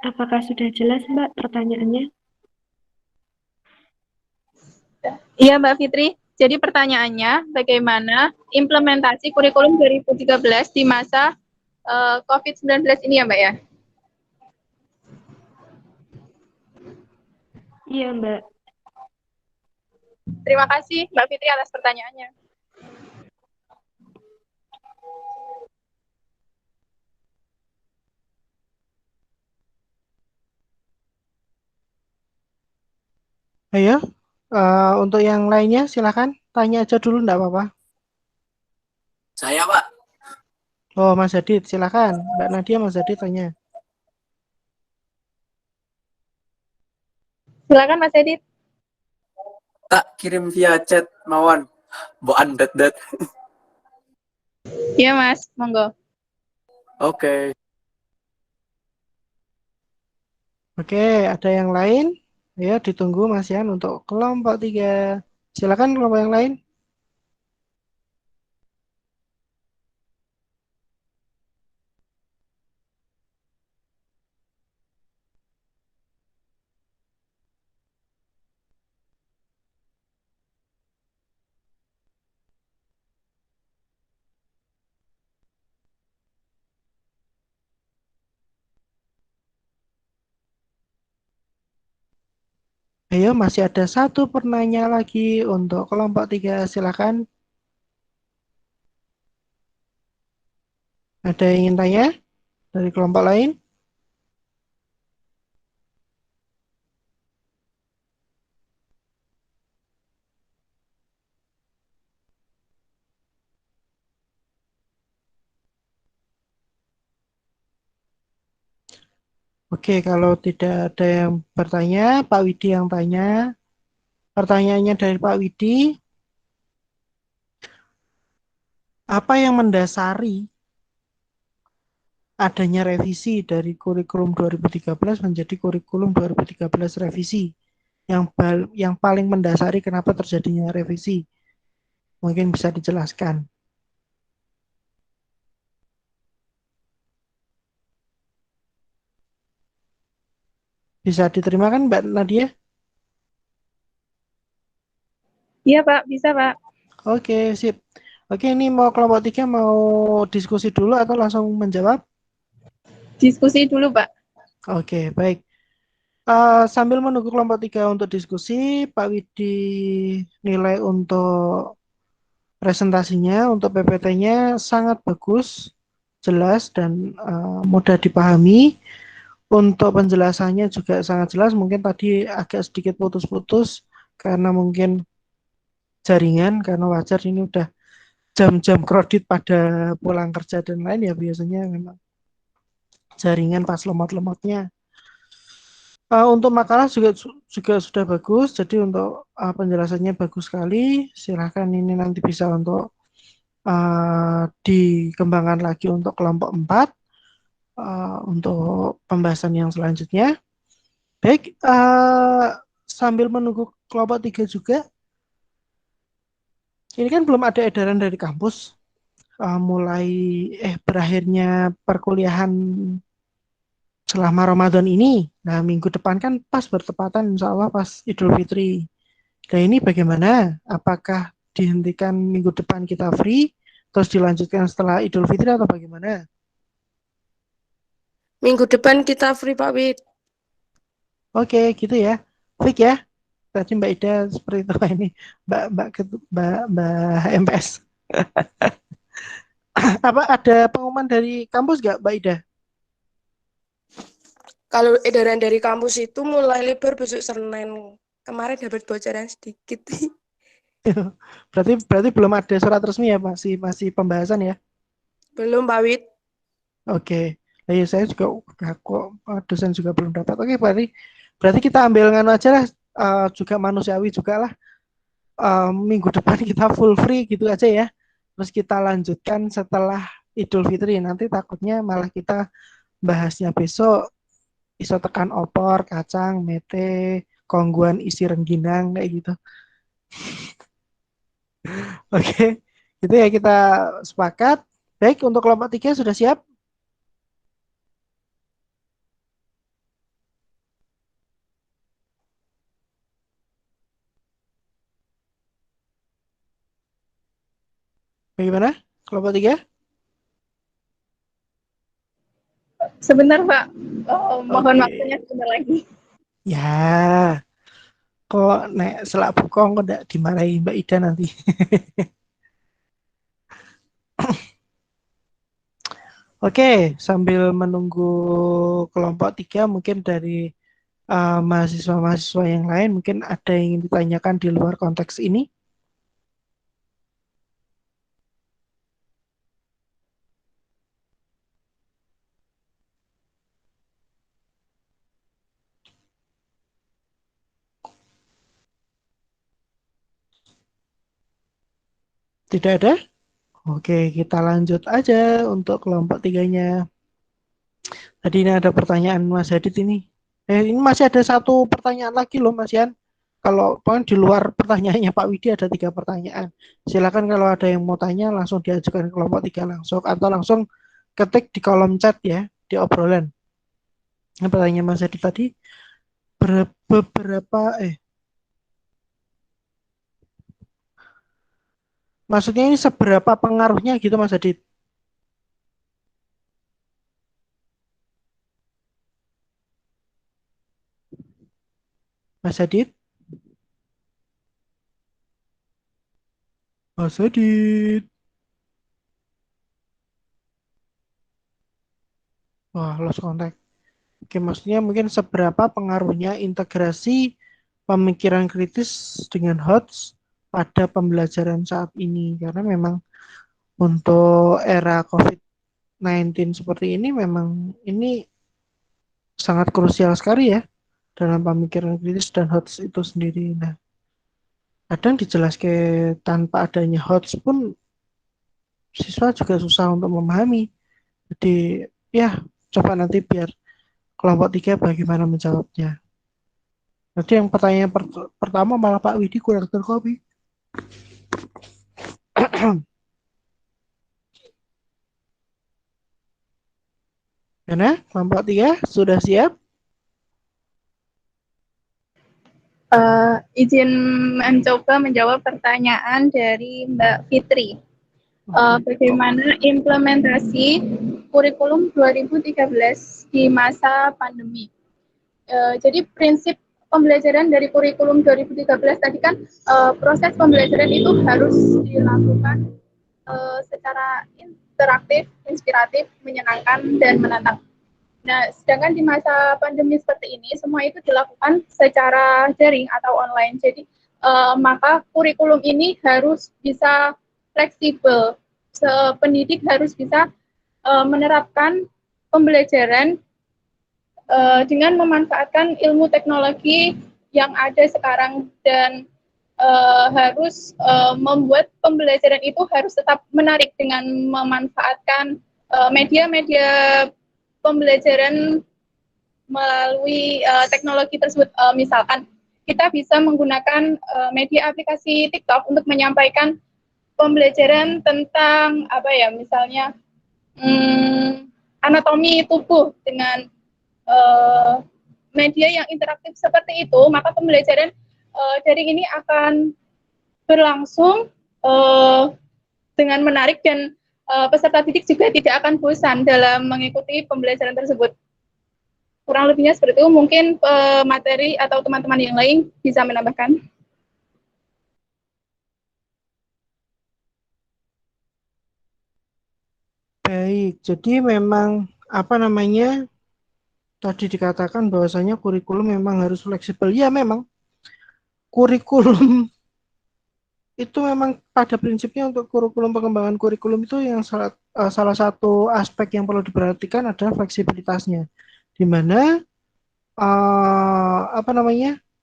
Apakah sudah jelas, Mbak, pertanyaannya? Iya, Mbak Fitri. Jadi pertanyaannya, bagaimana implementasi kurikulum 2013 di masa COVID-19 ini ya, Mbak ya? Iya, Mbak. Terima kasih, Mbak Fitri, atas pertanyaannya. Ayo, untuk yang lainnya silakan tanya aja dulu, enggak apa-apa. Saya, Pak. Oh, Mas Adit, silakan. Mbak Nadia, Mas Adit tanya. Silakan Mas Edit. Tak kirim via chat mawon. Boan dat. Iya, Mas. Monggo. Oke. Oke, ada yang lain? Ya, ditunggu Mas Yan untuk kelompok 3. Silakan kelompok yang lain. Ayo, masih ada satu penanya lagi untuk kelompok 3. Silakan. Ada yang ingin tanya dari kelompok lain? Oke, kalau tidak ada yang bertanya, Pak Widi yang tanya. Pertanyaannya dari Pak Widi, apa yang mendasari adanya revisi dari kurikulum 2013 menjadi kurikulum 2013 revisi? Yang paling mendasari kenapa terjadinya revisi? Mungkin bisa dijelaskan. Bisa diterima kan Mbak Nadia? Iya, Pak. Bisa, Pak. Oke, sip. Oke, ini mau kelompok 3 mau diskusi dulu atau langsung menjawab? Diskusi dulu, Pak. Oke, baik. Sambil menunggu kelompok 3 untuk diskusi, Pak Widi nilai untuk presentasinya, untuk PPT-nya sangat bagus, jelas, dan mudah dipahami. Untuk penjelasannya juga sangat jelas, mungkin tadi agak sedikit putus-putus, karena mungkin jaringan, karena wajar ini udah jam-jam kredit pada pulang kerja dan lain ya biasanya memang jaringan pas lemot-lemotnya. Untuk makalah juga sudah bagus, jadi untuk penjelasannya bagus sekali. Silahkan ini nanti bisa untuk dikembangkan lagi untuk kelompok 4 untuk pembahasan yang selanjutnya. Baik, sambil menunggu kelompok 3 juga, ini kan belum ada edaran dari kampus mulai berakhirnya perkuliahan selama Ramadan ini. Nah, minggu depan kan pas bertepatan insya Allah pas Idul Fitri. Nah, ini bagaimana? Apakah dihentikan minggu depan kita free, terus dilanjutkan setelah Idul Fitri atau bagaimana? Minggu depan kita free Pak Wid. Oke, gitu ya. Fik ya. Tadi Mbak Ida seperti itu ini, Mbak MPS. Apa ada pengumuman dari kampus nggak, Mbak Ida? Kalau edaran dari kampus itu mulai libur besok Senin. Kemarin dapat bocoran sedikit. berarti belum ada surat resmi ya, masih pembahasan ya? Belum Pak Wid. Oke. Nah, ya saya juga kok dosen juga belum dapat. Oke, berarti kita ambil nganu aja lah, juga manusiawi juga lah. Minggu depan kita full free gitu aja ya. Terus kita lanjutkan setelah Idul Fitri. Nanti takutnya malah kita bahasnya besok iso tekan opor, kacang, mete, kongguan isi rengginang kayak gitu. Oke, itu ya kita sepakat. Baik, untuk kelompok 3 sudah siap? Bagaimana? Kelompok 3? Sebentar Pak, mohon Oke. waktunya sebentar lagi. Ya, kok nek selak bukong kok ndak dimarahi Mbak Ida nanti. Oke, sambil menunggu kelompok 3 mungkin dari mahasiswa-mahasiswa yang lain mungkin ada yang ingin ditanyakan di luar konteks ini. Tidak ada? Oke, kita lanjut aja untuk kelompok 3-nya. Tadi ini ada pertanyaan Mas Hadid ini. Ini masih ada satu pertanyaan lagi loh Mas Yan. Kalau di luar pertanyaannya Pak Widi ada 3 pertanyaan. Silakan kalau ada yang mau tanya langsung diajukan ke kelompok 3 langsung atau langsung ketik di kolom chat ya, di obrolan. Ini pertanyaan Mas Hadid tadi beberapa maksudnya ini seberapa pengaruhnya gitu Mas Hadid? Mas Hadid? Mas Hadid. Wah, lost contact. Oke, maksudnya mungkin seberapa pengaruhnya integrasi pemikiran kritis dengan HOTS pada pembelajaran saat ini. Karena memang untuk era COVID-19 seperti ini memang ini sangat krusial sekali ya dalam pemikiran kritis dan HOTS itu sendiri. Nah, kadang dijelaskan tanpa adanya HOTS pun siswa juga susah untuk memahami. Jadi ya coba nanti biar kelompok 3 bagaimana menjawabnya. Nanti yang pertanyaan pertama malah Pak Widi kurang terkopi. Karena kelompok 3 sudah siap? Izin mencoba menjawab pertanyaan dari Mbak Fitri. Bagaimana implementasi kurikulum 2013 di masa pandemi? Jadi prinsip pembelajaran dari kurikulum 2013 tadi kan proses pembelajaran itu harus dilakukan secara interaktif, inspiratif, menyenangkan, dan menantang. Nah, sedangkan di masa pandemi seperti ini, semua itu dilakukan secara daring atau online. Jadi, maka kurikulum ini harus bisa fleksibel. Pendidik harus bisa menerapkan pembelajaran dengan memanfaatkan ilmu teknologi yang ada sekarang dan harus membuat pembelajaran itu harus tetap menarik dengan memanfaatkan media-media pembelajaran melalui teknologi tersebut. Misalkan kita bisa menggunakan media aplikasi TikTok untuk menyampaikan pembelajaran tentang misalnya anatomi tubuh dengan media yang interaktif seperti itu, maka pembelajaran daring ini akan berlangsung dengan menarik dan peserta didik juga tidak akan bosan dalam mengikuti pembelajaran tersebut. Kurang lebihnya seperti itu, mungkin materi atau teman-teman yang lain bisa menambahkan. Baik, jadi memang tadi dikatakan bahwasanya kurikulum memang harus fleksibel. Ya, memang kurikulum itu memang pada prinsipnya untuk pengembangan kurikulum itu yang salah satu aspek yang perlu diperhatikan adalah fleksibilitasnya, di mana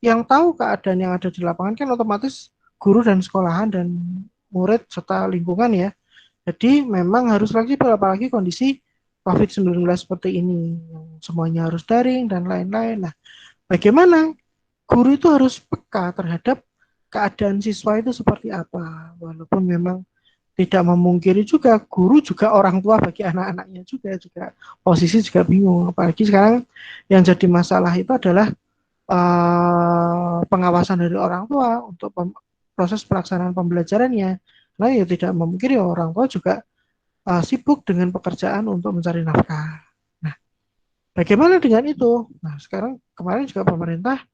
yang tahu keadaan yang ada di lapangan kan otomatis guru dan sekolahan dan murid serta lingkungan ya. Jadi memang harus fleksibel, apalagi kondisi COVID-19 seperti ini, yang semuanya harus daring dan lain-lain. Nah, bagaimana guru itu harus peka terhadap keadaan siswa itu seperti apa, walaupun memang tidak memungkiri juga guru juga orang tua bagi anak-anaknya juga posisi juga bingung, apalagi sekarang yang jadi masalah itu adalah pengawasan dari orang tua untuk proses pelaksanaan pembelajarannya. Nah, ya tidak memungkiri orang tua juga sibuk dengan pekerjaan untuk mencari nafkah. Nah, bagaimana dengan itu? Nah, kemarin juga pemerintah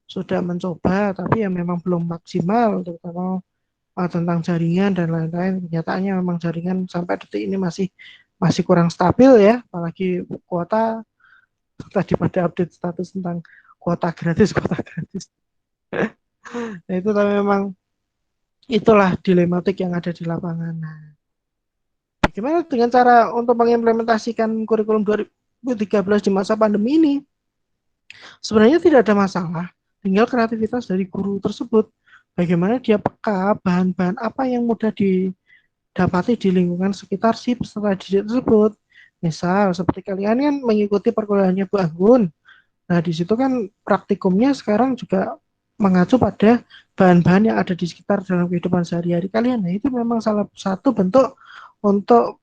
sudah mencoba, tapi yang memang belum maksimal, terutama tentang jaringan dan lain-lain. Kenyataannya memang jaringan sampai detik ini masih kurang stabil ya, apalagi kuota tadi pada update status tentang kuota gratis. Nah, itu tapi memang itulah dilematik yang ada di lapangan. Nah, bagaimana dengan cara untuk mengimplementasikan kurikulum 2013 di masa pandemi ini? Sebenarnya tidak ada masalah, tinggal kreativitas dari guru tersebut. Bagaimana dia peka bahan-bahan apa yang mudah didapati di lingkungan sekitar si peserta didik tersebut. Misal seperti kalian kan mengikuti perkuliahannya Bu Anggun. Nah, di situ kan praktikumnya sekarang juga mengacu pada bahan-bahan yang ada di sekitar dalam kehidupan sehari-hari kalian. Nah, itu memang salah satu bentuk untuk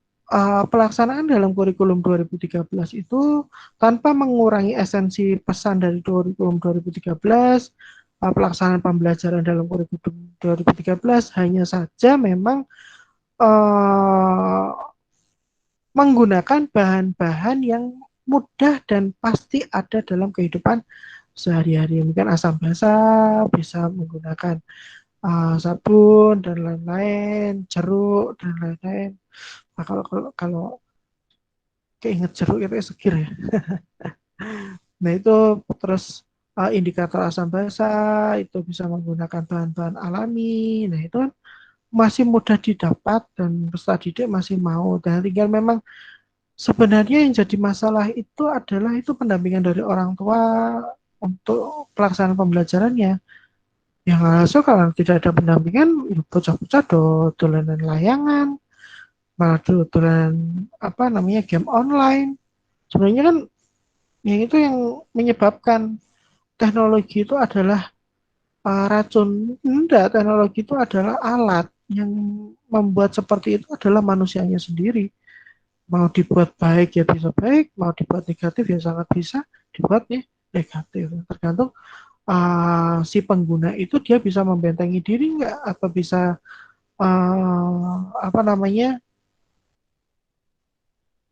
pelaksanaan dalam kurikulum 2013 itu tanpa mengurangi esensi pesan dari kurikulum 2013, pelaksanaan pembelajaran dalam kurikulum 2013 hanya saja memang menggunakan bahan-bahan yang mudah dan pasti ada dalam kehidupan sehari-hari. Mungkin asam basah, bisa menggunakan sabun dan lain-lain, jeruk dan lain-lain. Nah, kalau keinget jeruk itu seger ya. Nah, itu terus indikator asam basah itu bisa menggunakan bahan-bahan alami. Nah, itu kan masih mudah didapat dan peserta didik masih mau. Dan tinggal memang sebenarnya yang jadi masalah itu adalah pendampingan dari orang tua untuk pelaksanaan pembelajarannya. Yang hasil kalau tidak ada pendampingan, bocah-bocah dolanan layangan, malah dolan game online. Sebenarnya kan yang itu yang menyebabkan teknologi itu adalah racun. Enggak, teknologi itu adalah alat, yang membuat seperti itu adalah manusianya sendiri. Mau dibuat baik ya bisa baik, mau dibuat negatif ya sangat bisa dibuat negatif. Tergantung si pengguna itu dia bisa membentengi diri nggak, atau bisa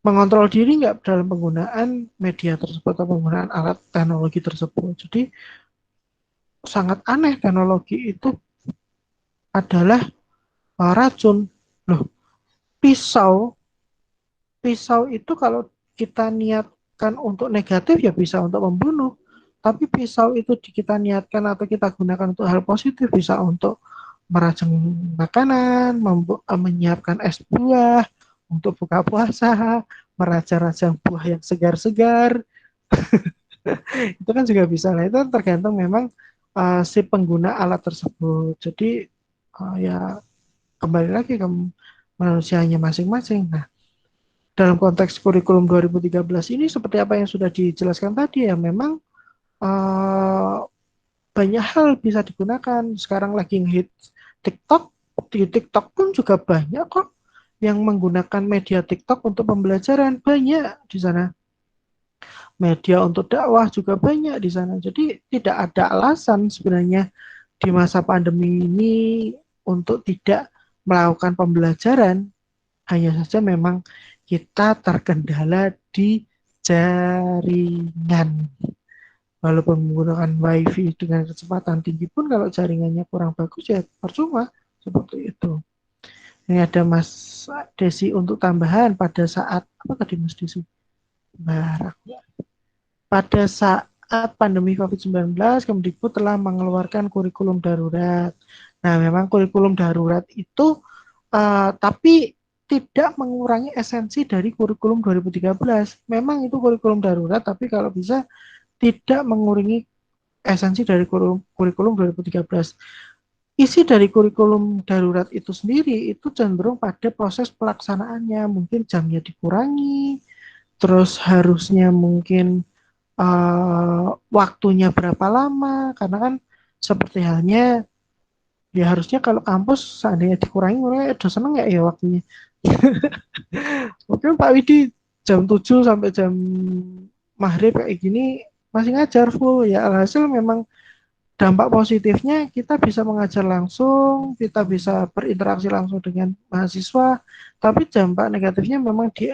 mengontrol diri nggak dalam penggunaan media tersebut atau penggunaan alat teknologi tersebut. Jadi sangat aneh, teknologi itu adalah racun. Loh, pisau itu kalau kita niatkan untuk negatif ya bisa untuk membunuh. Tapi pisau itu kita niatkan atau kita gunakan untuk hal positif, bisa untuk merajang makanan, menyiapkan es buah untuk buka puasa, merajang-rajang buah yang segar-segar. Itu kan juga bisa. Nah, itu tergantung memang si pengguna alat tersebut. Jadi ya kembali lagi ke manusianya masing-masing. Nah, dalam konteks kurikulum 2013 ini seperti apa yang sudah dijelaskan tadi ya, memang eh, banyak hal bisa digunakan. Sekarang lagi ngehit TikTok, di TikTok pun juga banyak kok yang menggunakan media TikTok untuk pembelajaran, banyak di sana. Media untuk dakwah juga banyak di sana. Jadi tidak ada alasan sebenarnya di masa pandemi ini untuk tidak melakukan pembelajaran. Hanya saja memang kita terkendala di jaringan. Walaupun menggunakan WiFi dengan kecepatan tinggi pun kalau jaringannya kurang bagus ya percuma, seperti itu. Ini ada Mas Desi untuk tambahan pada saat apa tadi Mas Desi? Barak. Pada saat pandemi COVID-19, Kemdikbud telah mengeluarkan kurikulum darurat. Nah, memang kurikulum darurat itu tapi tidak mengurangi esensi dari kurikulum 2013. Memang itu kurikulum darurat, tapi kalau bisa tidak mengurangi esensi dari kurikulum 2013. Isi dari kurikulum darurat itu sendiri itu cenderung pada proses pelaksanaannya. Mungkin jamnya dikurangi, terus harusnya mungkin waktunya berapa lama, karena kan seperti halnya ya harusnya kalau kampus seandainya dikurangi, mulai udah seneng nggak ya waktunya. Mungkin Pak Widi jam 7 sampai jam maghrib kayak gini masih ngajar full ya, alhasil memang dampak positifnya kita bisa mengajar langsung, kita bisa berinteraksi langsung dengan mahasiswa, tapi dampak negatifnya memang di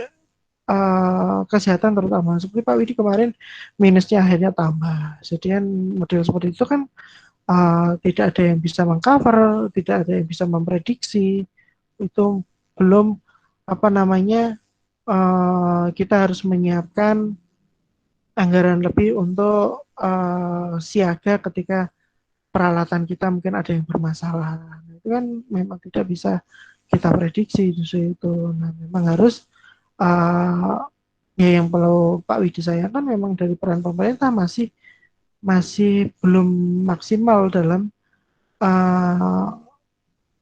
kesehatan terutama. Seperti Pak Widi kemarin minusnya akhirnya tambah. Jadi kan model seperti itu kan tidak ada yang bisa mengcover, tidak ada yang bisa memprediksi. Itu belum apa namanya kita harus menyiapkan anggaran lebih untuk siaga ketika peralatan kita mungkin ada yang bermasalah. Itu kan memang tidak bisa kita prediksi itu. Nah, memang harus ya yang perlu Pak Widi sayangkan memang dari peran pemerintah masih belum maksimal dalam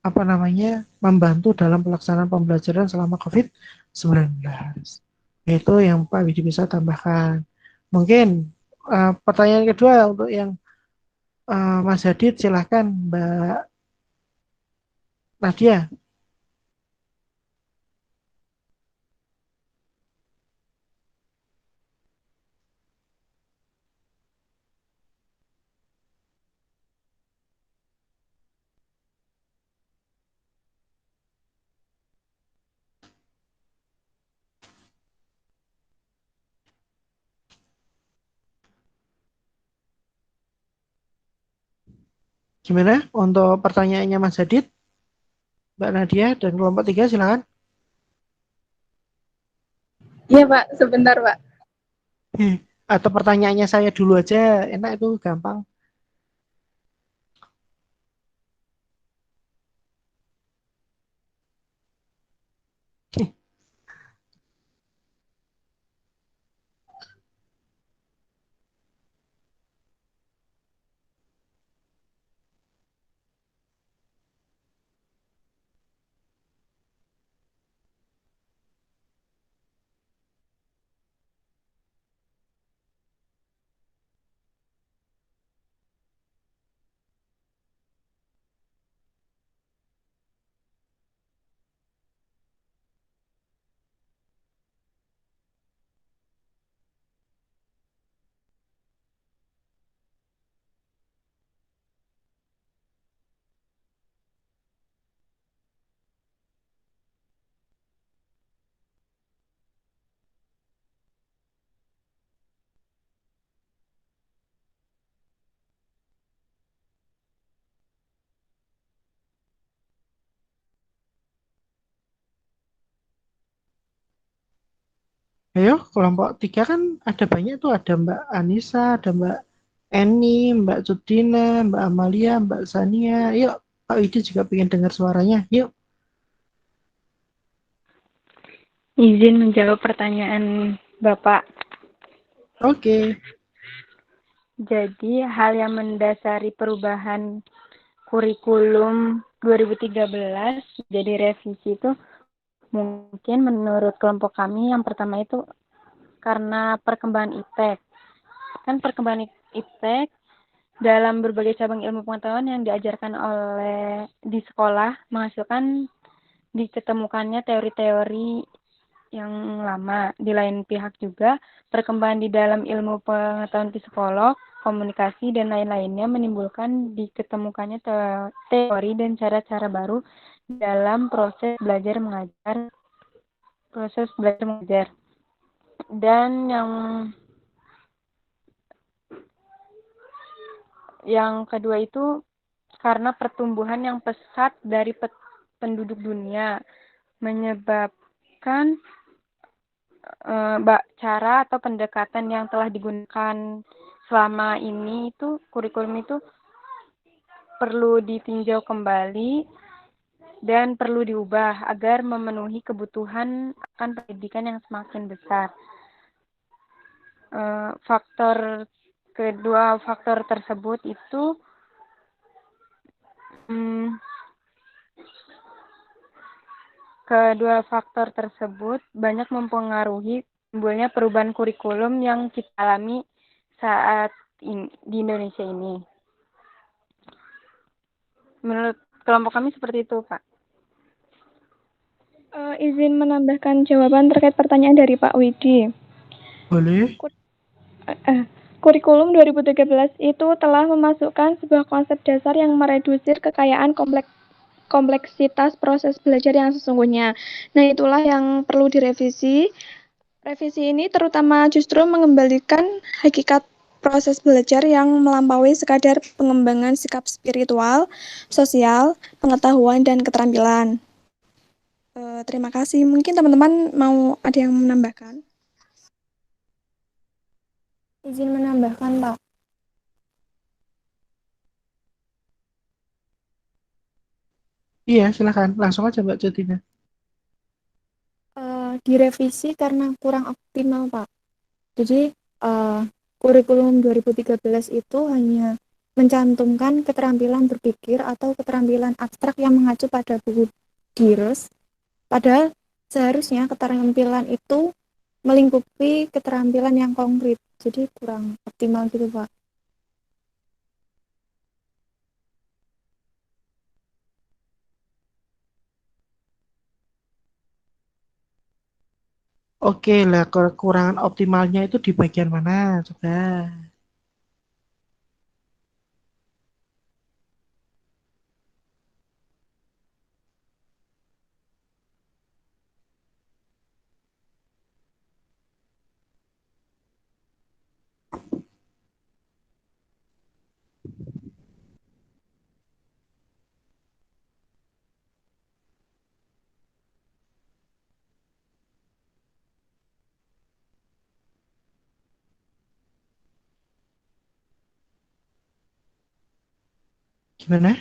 apa namanya membantu dalam pelaksanaan pembelajaran selama COVID-19. Itu yang Pak Widi bisa tambahkan. Mungkin pertanyaan kedua untuk yang Mas Hadid, silahkan Mbak Nadia. Gimana untuk pertanyaannya Mas Hadid, Mbak Nadia, dan kelompok 3 silakan. Iya Pak, sebentar Pak. Atau pertanyaannya saya dulu aja, enak itu gampang. Ayo, kelompok 3 kan ada banyak tuh, ada Mbak Anissa, ada Mbak Eni, Mbak Judina, Mbak Amalia, Mbak Sania. Yuk, Pak Widi juga pengen dengar suaranya. Yuk. Izin menjawab pertanyaan Bapak. Oke. Jadi, hal yang mendasari perubahan kurikulum 2013 jadi revisi itu mungkin menurut kelompok kami yang pertama itu karena perkembangan iptek. Kan perkembangan iptek dalam berbagai cabang ilmu pengetahuan yang diajarkan oleh di sekolah menghasilkan diketemukannya teori-teori yang lama. Di lain pihak juga, perkembangan di dalam ilmu pengetahuan psikolog, komunikasi, dan lain-lainnya menimbulkan diketemukannya teori dan cara-cara baru dalam proses belajar mengajar. Dan yang kedua itu karena pertumbuhan yang pesat dari penduduk dunia menyebabkan cara atau pendekatan yang telah digunakan selama ini itu kurikulum itu perlu ditinjau kembali dan perlu diubah agar memenuhi kebutuhan akan pendidikan yang semakin besar. Kedua faktor tersebut itu banyak mempengaruhi timbulnya perubahan kurikulum yang kita alami saat ini, di Indonesia ini. Menurut kelompok kami seperti itu, Pak. Izin menambahkan jawaban terkait pertanyaan dari Pak Widi. Boleh. Kurikulum 2013 itu telah memasukkan sebuah konsep dasar yang meredusir kekayaan kompleksitas proses belajar yang sesungguhnya. Nah, itulah yang perlu direvisi. Revisi ini terutama justru mengembalikan hakikat proses belajar yang melampaui sekadar pengembangan sikap spiritual, sosial, pengetahuan, dan keterampilan. Terima kasih. Mungkin teman-teman mau ada yang menambahkan? Izin menambahkan, Pak. Iya, silakan. Langsung aja Mbak Jotina. Direvisi karena kurang optimal, Pak. Jadi, kurikulum 2013 itu hanya mencantumkan keterampilan berpikir atau keterampilan abstrak yang mengacu pada buku Gears. Padahal seharusnya keterampilan itu melingkupi keterampilan yang konkret. Jadi kurang optimal gitu, Pak. Oke lah, kekurangan optimalnya itu di bagian mana? Coba. Gimana?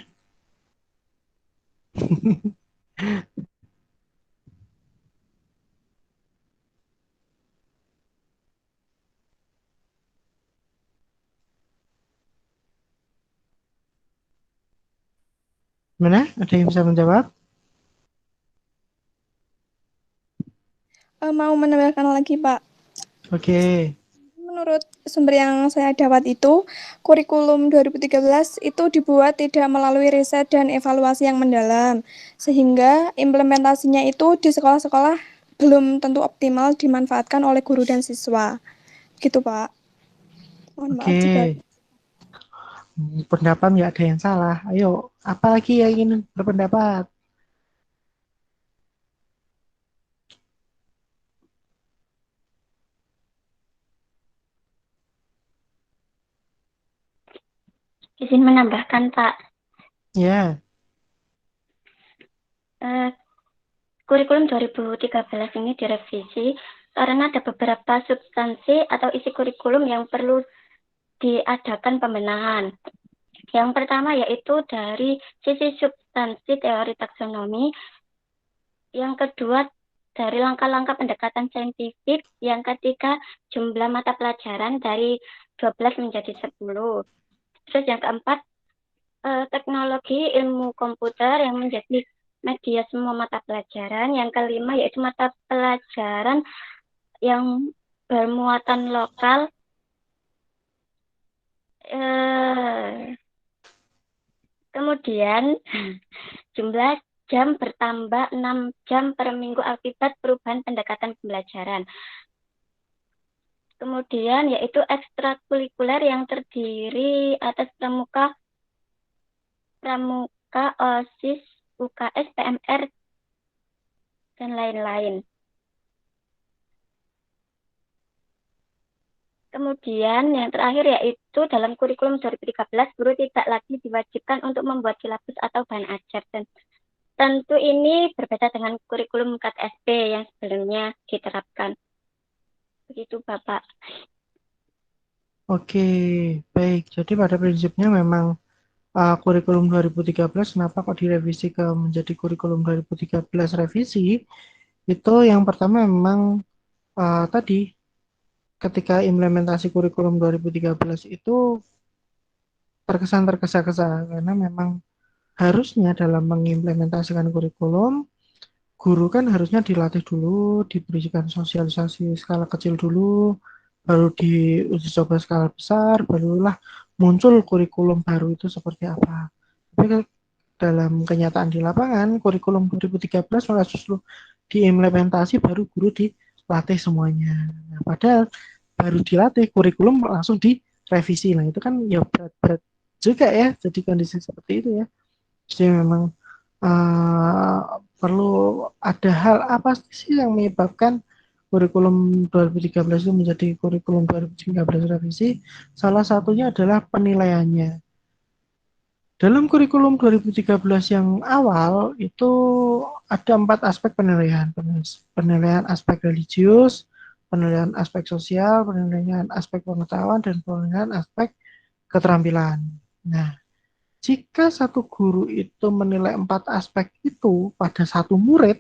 Gimana? Ada yang bisa menjawab? Mau menambahkan lagi, Pak. Oke. Menurut sumber yang saya dapat itu, kurikulum 2013 itu dibuat tidak melalui riset dan evaluasi yang mendalam, sehingga implementasinya itu di sekolah-sekolah belum tentu optimal dimanfaatkan oleh guru dan siswa. Gitu, Pak. Mohon maaf juga. Pendapat nggak ada yang salah. Ayo, apa lagi yang ingin berpendapat? Izin menambahkan, Pak. Ya. Kurikulum 2013 ini direvisi karena ada beberapa substansi atau isi kurikulum yang perlu diadakan pembenahan. Yang pertama yaitu dari sisi substansi teori taksonomi, yang kedua dari langkah-langkah pendekatan saintifik, yang ketiga jumlah mata pelajaran dari 12 menjadi 10. Terus yang keempat teknologi ilmu komputer yang menjadi media semua mata pelajaran. Yang kelima yaitu mata pelajaran yang bermuatan lokal. Kemudian jumlah jam bertambah 6 jam per minggu akibat perubahan pendekatan pembelajaran. Kemudian yaitu ekstrakurikuler yang terdiri atas pramuka, OSIS, UKS, PMR, dan lain-lain. Kemudian yang terakhir yaitu dalam kurikulum 2013, guru tidak lagi diwajibkan untuk membuat silabus atau bahan ajar. Dan tentu ini berbeda dengan kurikulum KTSP yang sebelumnya diterapkan. Begitu, Bapak. Oke, baik. Jadi pada prinsipnya memang kurikulum 2013 kenapa kok direvisi ke menjadi kurikulum 2013 revisi? Itu yang pertama memang tadi ketika implementasi kurikulum 2013 itu terkesan tergesa-gesa karena memang harusnya dalam mengimplementasikan kurikulum guru kan harusnya dilatih dulu, diberikan sosialisasi skala kecil dulu, baru diuji coba skala besar, barulah muncul kurikulum baru itu seperti apa. Tapi dalam kenyataan di lapangan, kurikulum 2013 malah justru diimplementasi baru guru dilatih semuanya. Nah, padahal baru dilatih kurikulum langsung direvisi. Nah, itu kan ya berat-berat juga ya, jadi kondisi seperti itu ya. Jadi memang perlu ada hal apa sih yang menyebabkan kurikulum 2013 itu menjadi kurikulum 2013 revisi. Salah satunya adalah penilaiannya. Dalam kurikulum 2013 yang awal itu ada 4 aspek penilaian. Penilaian aspek religius, penilaian aspek sosial, penilaian aspek pengetahuan, dan penilaian aspek keterampilan. Nah, jika satu guru itu menilai 4 aspek itu pada satu murid,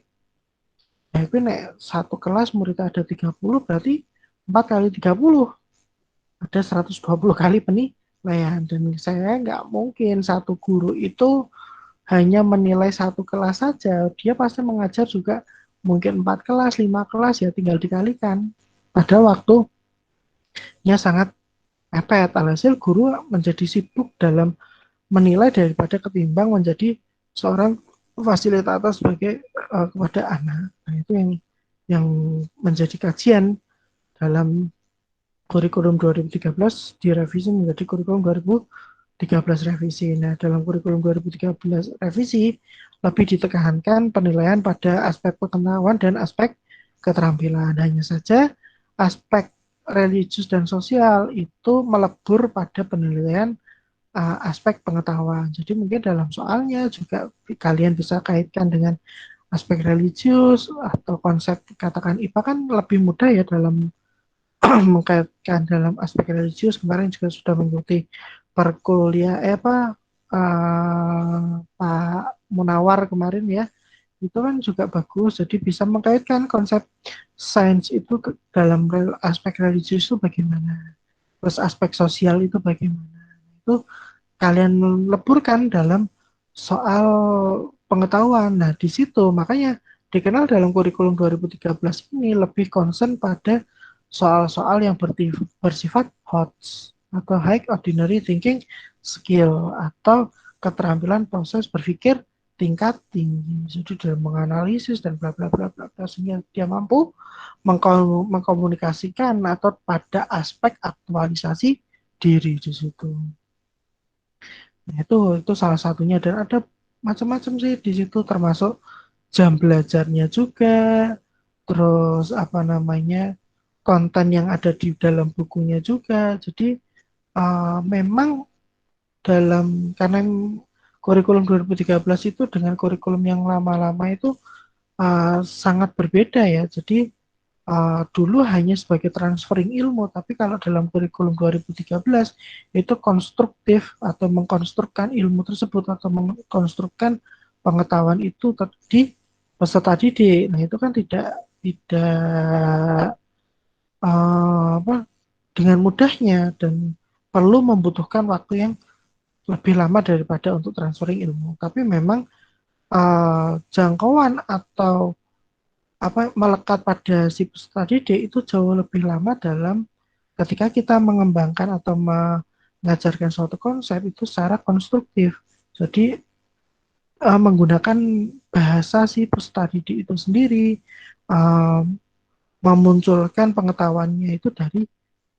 ya itu nek satu kelas murid ada 30, berarti 4 kali 30 ada 120 kali penilaian. Dan saya nggak mungkin satu guru itu hanya menilai satu kelas saja, dia pasti mengajar juga mungkin 4 kelas, 5 kelas, ya tinggal dikalikan pada waktunya sangat mepet. Alhasil guru menjadi sibuk dalam menilai daripada ketimbang menjadi seorang fasilitator sebagai kepada anak. Nah, itu yang menjadi kajian dalam kurikulum 2013 direvisi menjadi kurikulum 2013 revisi. Nah, dalam kurikulum 2013 revisi lebih ditekankan penilaian pada aspek pengetahuan dan aspek keterampilan. Hanya saja aspek religius dan sosial itu melebur pada penilaian aspek pengetahuan. Jadi mungkin dalam soalnya juga kalian bisa kaitkan dengan aspek religius atau konsep katakan IPA kan lebih mudah ya dalam mengkaitkan dalam aspek religius. Kemarin juga sudah mengikuti perkuliahan Pak Munawar kemarin ya. Itu kan juga bagus. Jadi bisa mengkaitkan konsep sains itu dalam aspek religius itu bagaimana. Terus aspek sosial itu bagaimana. Itu kalian leburkan dalam soal pengetahuan. Nah, di situ makanya dikenal dalam kurikulum 2013 ini lebih concern pada soal-soal yang bersifat HOTS atau High Ordinary Thinking Skill atau keterampilan proses berpikir tingkat tinggi. Jadi dalam menganalisis dan bla bla bla bla sehingga dia mampu mengkomunikasikan atau pada aspek aktualisasi diri di situ. Nah, itu salah satunya dan ada macam-macam sih di situ termasuk jam belajarnya juga, terus konten yang ada di dalam bukunya juga. Jadi memang karena kurikulum 2013 itu dengan kurikulum yang lama-lama itu sangat berbeda ya. Jadi dulu hanya sebagai transferring ilmu, tapi kalau dalam kurikulum 2013 itu konstruktif atau mengkonstrukkan ilmu tersebut atau mengkonstrukkan pengetahuan itu di peserta didik. Nah, itu kan tidak apa dengan mudahnya dan perlu membutuhkan waktu yang lebih lama daripada untuk transferring ilmu. Tapi memang jangkauan atau melekat pada si peserta didik itu jauh lebih lama dalam ketika kita mengembangkan atau mengajarkan suatu konsep itu secara konstruktif. Jadi menggunakan bahasa si peserta didik itu sendiri, memunculkan pengetahuannya itu dari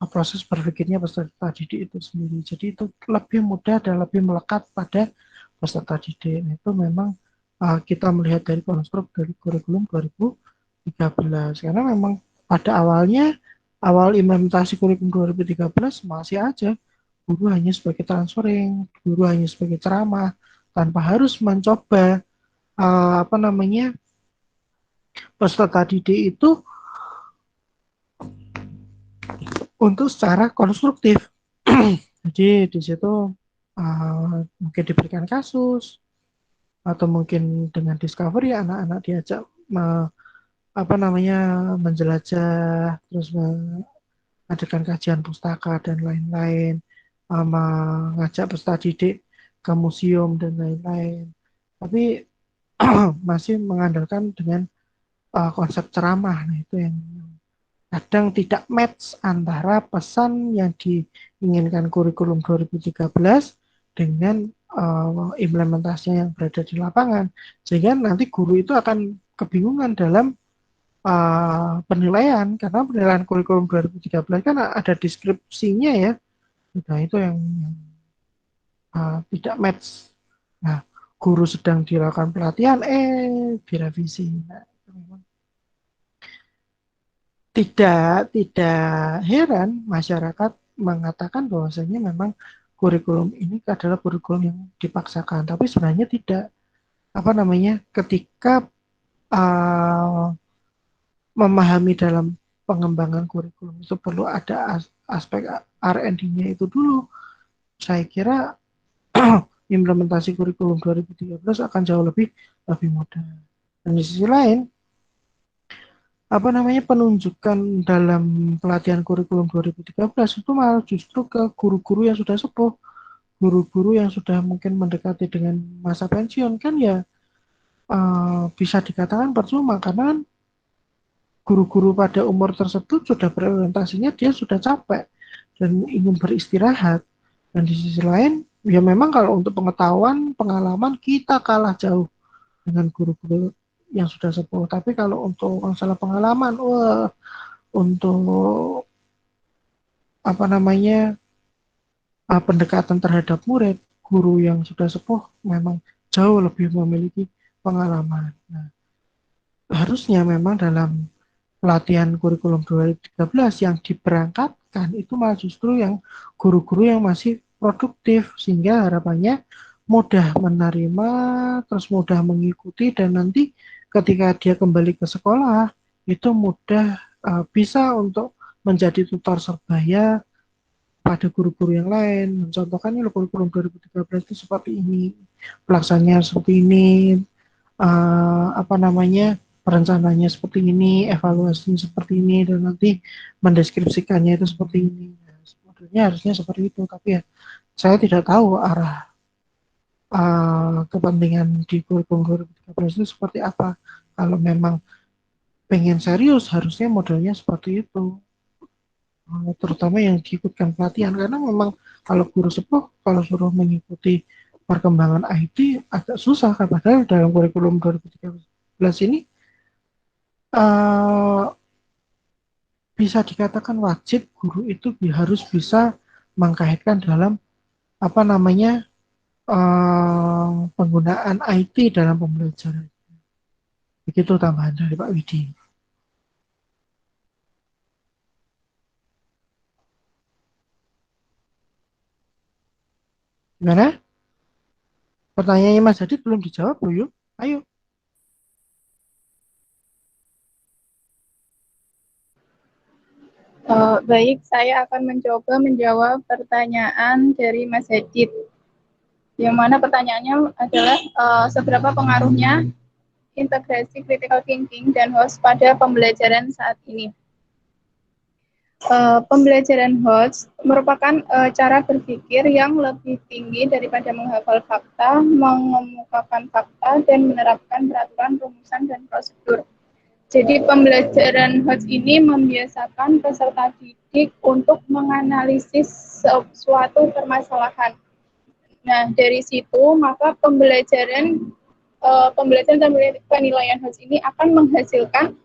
proses berpikirnya peserta didik itu sendiri. Jadi itu lebih mudah dan lebih melekat pada peserta didik. Nah, itu memang kita melihat dari konstruk dari kurikulum 2013. Karena memang pada awal implementasi kurikulum 2013 masih aja guru hanya sebagai transferring, guru hanya sebagai ceramah, tanpa harus mencoba peserta didik itu untuk secara konstruktif. Jadi di situ mungkin diberikan kasus atau mungkin dengan discovery anak-anak diajak menjelajah, terus mengadakan kajian pustaka dan lain-lain, mengajak peserta didik ke museum dan lain-lain. Tapi masih mengandalkan dengan konsep ceramah. Nah, itu yang kadang tidak match antara pesan yang diinginkan kurikulum 2013 dengan implementasinya yang berada di lapangan. Sehingga nanti guru itu akan kebingungan dalam penilaian, karena penilaian kurikulum 2013 kan ada deskripsinya ya. Nah, itu yang tidak match. Nah, guru sedang dilakukan pelatihan, direvisi. Nah, itu memang tidak heran masyarakat mengatakan bahwasanya memang kurikulum ini adalah kurikulum yang dipaksakan, tapi sebenarnya tidak. Ketika memahami dalam pengembangan kurikulum itu perlu ada aspek R&D-nya itu dulu. Saya kira implementasi kurikulum 2013 akan jauh lebih mudah. Dan di sisi lain, penunjukan dalam pelatihan kurikulum 2013 itu malah justru ke guru-guru yang sudah sepuh, guru-guru yang sudah mungkin mendekati dengan masa pensiun, kan ya bisa dikatakan percuma, karena guru-guru pada umur tersebut sudah berorientasinya dia sudah capek dan ingin beristirahat. Dan di sisi lain, ya memang kalau untuk pengetahuan, pengalaman kita kalah jauh dengan guru-guru yang sudah sepuh. Tapi kalau untuk masalah pengalaman, untuk pendekatan terhadap murid, guru yang sudah sepuh memang jauh lebih memiliki pengalaman. Nah, harusnya memang dalam pelatihan kurikulum 2013 yang diberangkatkan itu malah justru yang guru-guru yang masih produktif, sehingga harapannya mudah menerima, terus mudah mengikuti, dan nanti ketika dia kembali ke sekolah itu mudah bisa untuk menjadi tutor sebaya pada guru-guru yang lain. Contohkan ini kurikulum 2013 itu seperti ini, pelaksananya seperti ini, perencanaannya seperti ini, evaluasinya seperti ini, dan nanti mendeskripsikannya itu seperti ini. Sebetulnya harusnya seperti itu, tapi ya saya tidak tahu arah kepentingan di kurikulum 2013 itu seperti apa. Kalau memang pengen serius, harusnya modelnya seperti itu, terutama yang diikutkan pelatihan, karena memang kalau guru sepuh kalau suruh mengikuti perkembangan IT agak susah, padahal dalam kurikulum 2013 ini bisa dikatakan wajib guru itu harus bisa mengkaitkan dalam penggunaan IT dalam pembelajaran. Begitu tambahan dari Pak Widi. Gimana? Pertanyaannya Mas Adit belum dijawab, Bu. Ayo. Baik, saya akan mencoba menjawab pertanyaan dari Mas Hadid. Yang mana pertanyaannya adalah seberapa pengaruhnya integrasi critical thinking dan HOTS pada pembelajaran saat ini. Pembelajaran HOTS merupakan cara berpikir yang lebih tinggi daripada menghafal fakta, mengemukakan fakta, dan menerapkan peraturan, rumusan, dan prosedur. Jadi pembelajaran HOTS ini membiasakan peserta didik untuk menganalisis suatu permasalahan. Nah, dari situ maka pembelajaran dan penilaian HOTS ini akan menghasilkan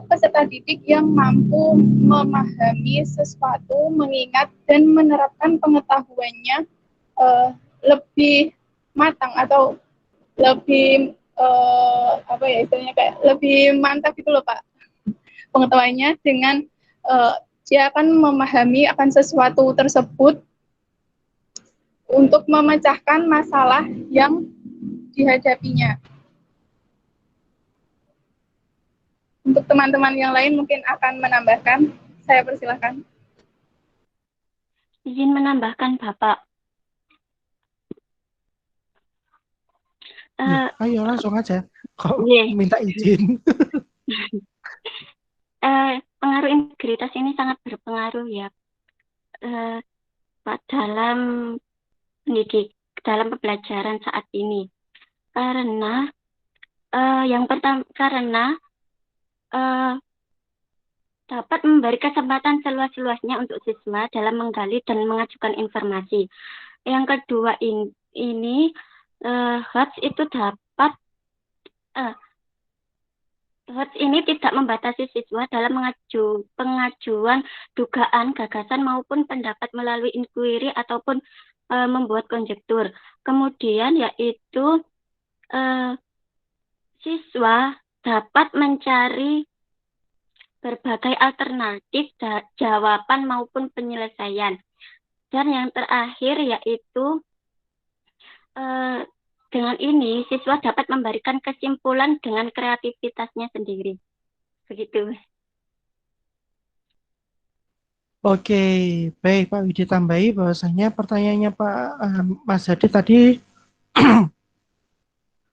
peserta didik yang mampu memahami sesuatu, mengingat dan menerapkan pengetahuannya lebih matang atau lebih istilahnya kayak lebih mantap gitu loh Pak pengetahuannya dengan dia akan memahami akan sesuatu tersebut untuk memecahkan masalah yang dihadapinya. Untuk teman-teman yang lain mungkin akan menambahkan, saya persilahkan. Izin menambahkan Bapak. Ayo langsung aja. Kok Yeah. minta izin? Pengaruh integritas ini sangat berpengaruh ya dalam dalam pembelajaran saat ini. Karena yang pertama dapat memberi kesempatan seluas-luasnya untuk siswa dalam menggali dan mengajukan informasi. Yang kedua ini HOTS itu HOTS ini tidak membatasi siswa dalam pengajuan dugaan, gagasan maupun pendapat melalui inquiry ataupun membuat konjektur. Kemudian yaitu siswa dapat mencari berbagai alternatif jawaban maupun penyelesaian. Dan yang terakhir yaitu dengan ini siswa dapat memberikan kesimpulan dengan kreativitasnya sendiri. Begitu. Oke, baik Pak Widi tambahi bahwasanya pertanyaannya Pak Mas Hadi tadi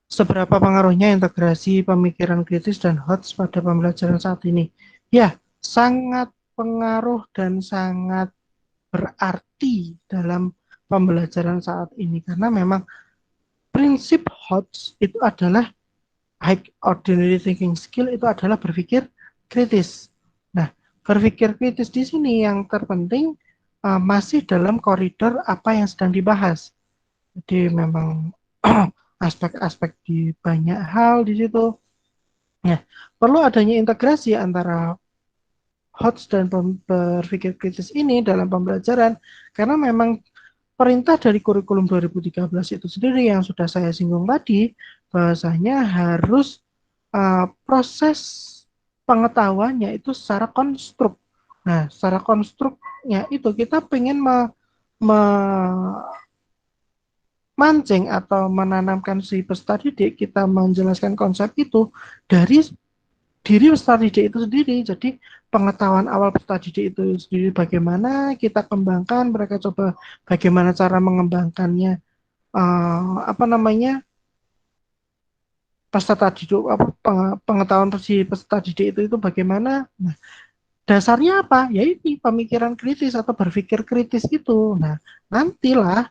seberapa pengaruhnya integrasi pemikiran kritis dan HOTS pada pembelajaran saat ini? Ya, sangat pengaruh dan sangat berarti dalam pembelajaran saat ini karena memang prinsip HOTS itu adalah high ordinary thinking skill itu adalah berpikir kritis. Nah, berpikir kritis di sini yang terpenting masih dalam koridor apa yang sedang dibahas. Jadi memang aspek-aspek di banyak hal di situ. Nah, perlu adanya integrasi antara HOTS dan berpikir kritis ini dalam pembelajaran karena memang perintah dari kurikulum 2013 itu sendiri yang sudah saya singgung tadi, bahwasanya harus proses pengetahuannya itu secara konstruk. Nah, secara konstruknya itu kita pengen mancing atau menanamkan si peserta didik, kita menjelaskan konsep itu dari diri peserta didik itu sendiri. Jadi pengetahuan awal peserta didik itu sendiri bagaimana kita kembangkan, mereka coba bagaimana cara mengembangkannya, peserta didik, pengetahuan si peserta didik itu bagaimana. Nah, dasarnya apa? Ya ini pemikiran kritis atau berpikir kritis itu. Nah, nantilah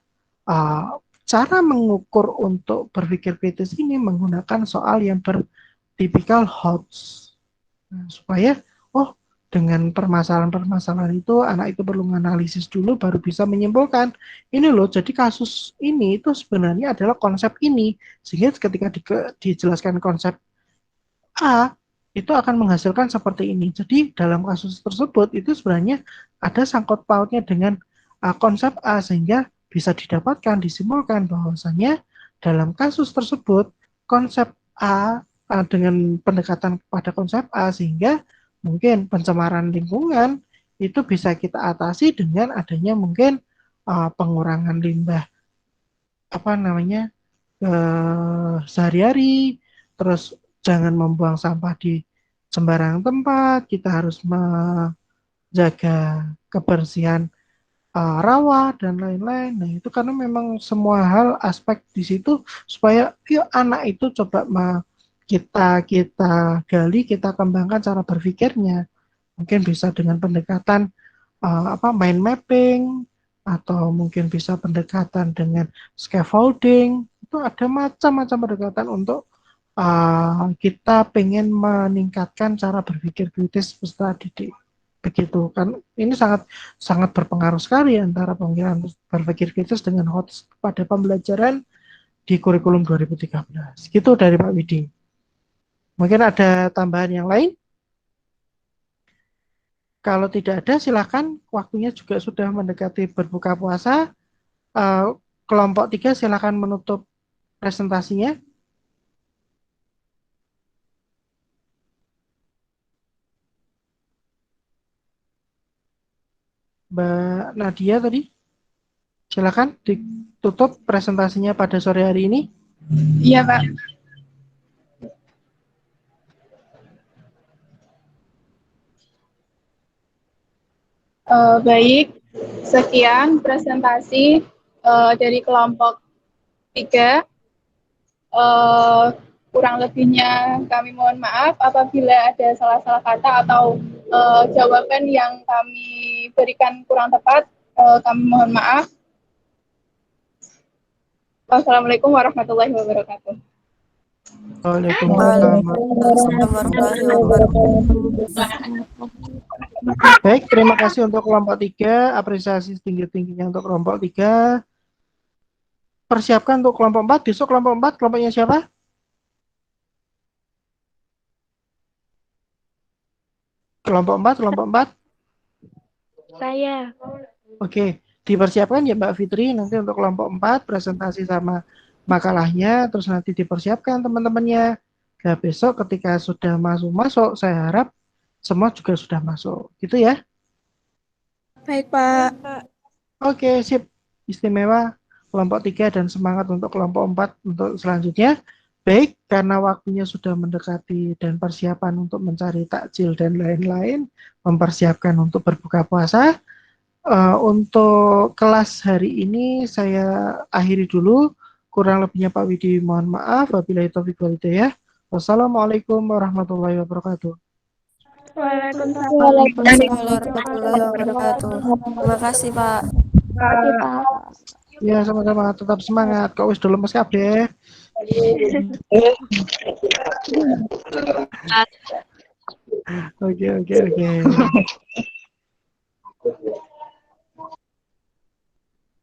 cara mengukur untuk berpikir kritis ini menggunakan soal yang bertipikal HOTS. Nah, supaya dengan permasalahan-permasalahan itu anak itu perlu menganalisis dulu baru bisa menyimpulkan ini loh, jadi kasus ini itu sebenarnya adalah konsep ini, sehingga ketika dijelaskan konsep A itu akan menghasilkan seperti ini. Jadi dalam kasus tersebut itu sebenarnya ada sangkut pautnya dengan konsep A, sehingga bisa didapatkan, disimpulkan bahwasanya dalam kasus tersebut konsep A dengan pendekatan pada konsep A, sehingga mungkin pencemaran lingkungan itu bisa kita atasi dengan adanya mungkin pengurangan limbah sehari-hari, terus jangan membuang sampah di sembarang tempat, kita harus jaga kebersihan rawa dan lain-lain. Nah, itu karena memang semua hal aspek di situ supaya yuk anak itu coba kita gali, kita kembangkan cara berpikirnya. Mungkin bisa dengan pendekatan mind mapping atau mungkin bisa pendekatan dengan scaffolding. Itu ada macam-macam pendekatan untuk kita pengen meningkatkan cara berpikir kritis peserta didik. Begitu kan, ini sangat sangat berpengaruh sekali antara pemikiran berpikir kritis dengan hot pada pembelajaran di kurikulum 2013. Gitu dari Pak Widi. Mungkin ada tambahan yang lain? Kalau tidak ada, silakan. Waktunya juga sudah mendekati berbuka puasa. Kelompok 3 silakan menutup presentasinya. Mbak Nadia tadi, silakan ditutup presentasinya pada sore hari ini. Iya, Pak. Baik, sekian presentasi dari kelompok 3. Kurang lebihnya kami mohon maaf apabila ada salah-salah kata atau jawaban yang kami berikan kurang tepat, kami mohon maaf. Wassalamualaikum warahmatullahi wabarakatuh. Waalaikumsalam warahmatullahi wabarakatuh. Baik, terima kasih untuk kelompok 3, apresiasi setinggi-tingginya untuk kelompok 3. Persiapkan untuk kelompok 4, besok kelompok 4, kelompoknya siapa? Kelompok 4. Saya. Oke, dipersiapkan ya Mbak Fitri, nanti untuk kelompok 4, presentasi sama makalahnya, terus nanti dipersiapkan teman-temannya. Nah, besok ketika sudah masuk, saya harap semua juga sudah masuk, gitu ya. Baik, Pak. Oke, sip. Istimewa kelompok 3 dan semangat untuk kelompok 4 untuk selanjutnya. Baik, karena waktunya sudah mendekati dan persiapan untuk mencari takjil dan lain-lain, mempersiapkan untuk berbuka puasa. Untuk kelas hari ini saya akhiri dulu. Kurang lebihnya Pak Widi mohon maaf. Wabillahi taufiq wal hidayah. Wassalamualaikum warahmatullahi wabarakatuh. Waalaikumsalam warahmatullahi wabarakatuh. Terima kasih, Pak. Ya, sama-sama. Tetap semangat. Kok wis dulu mas kabeh. Oke.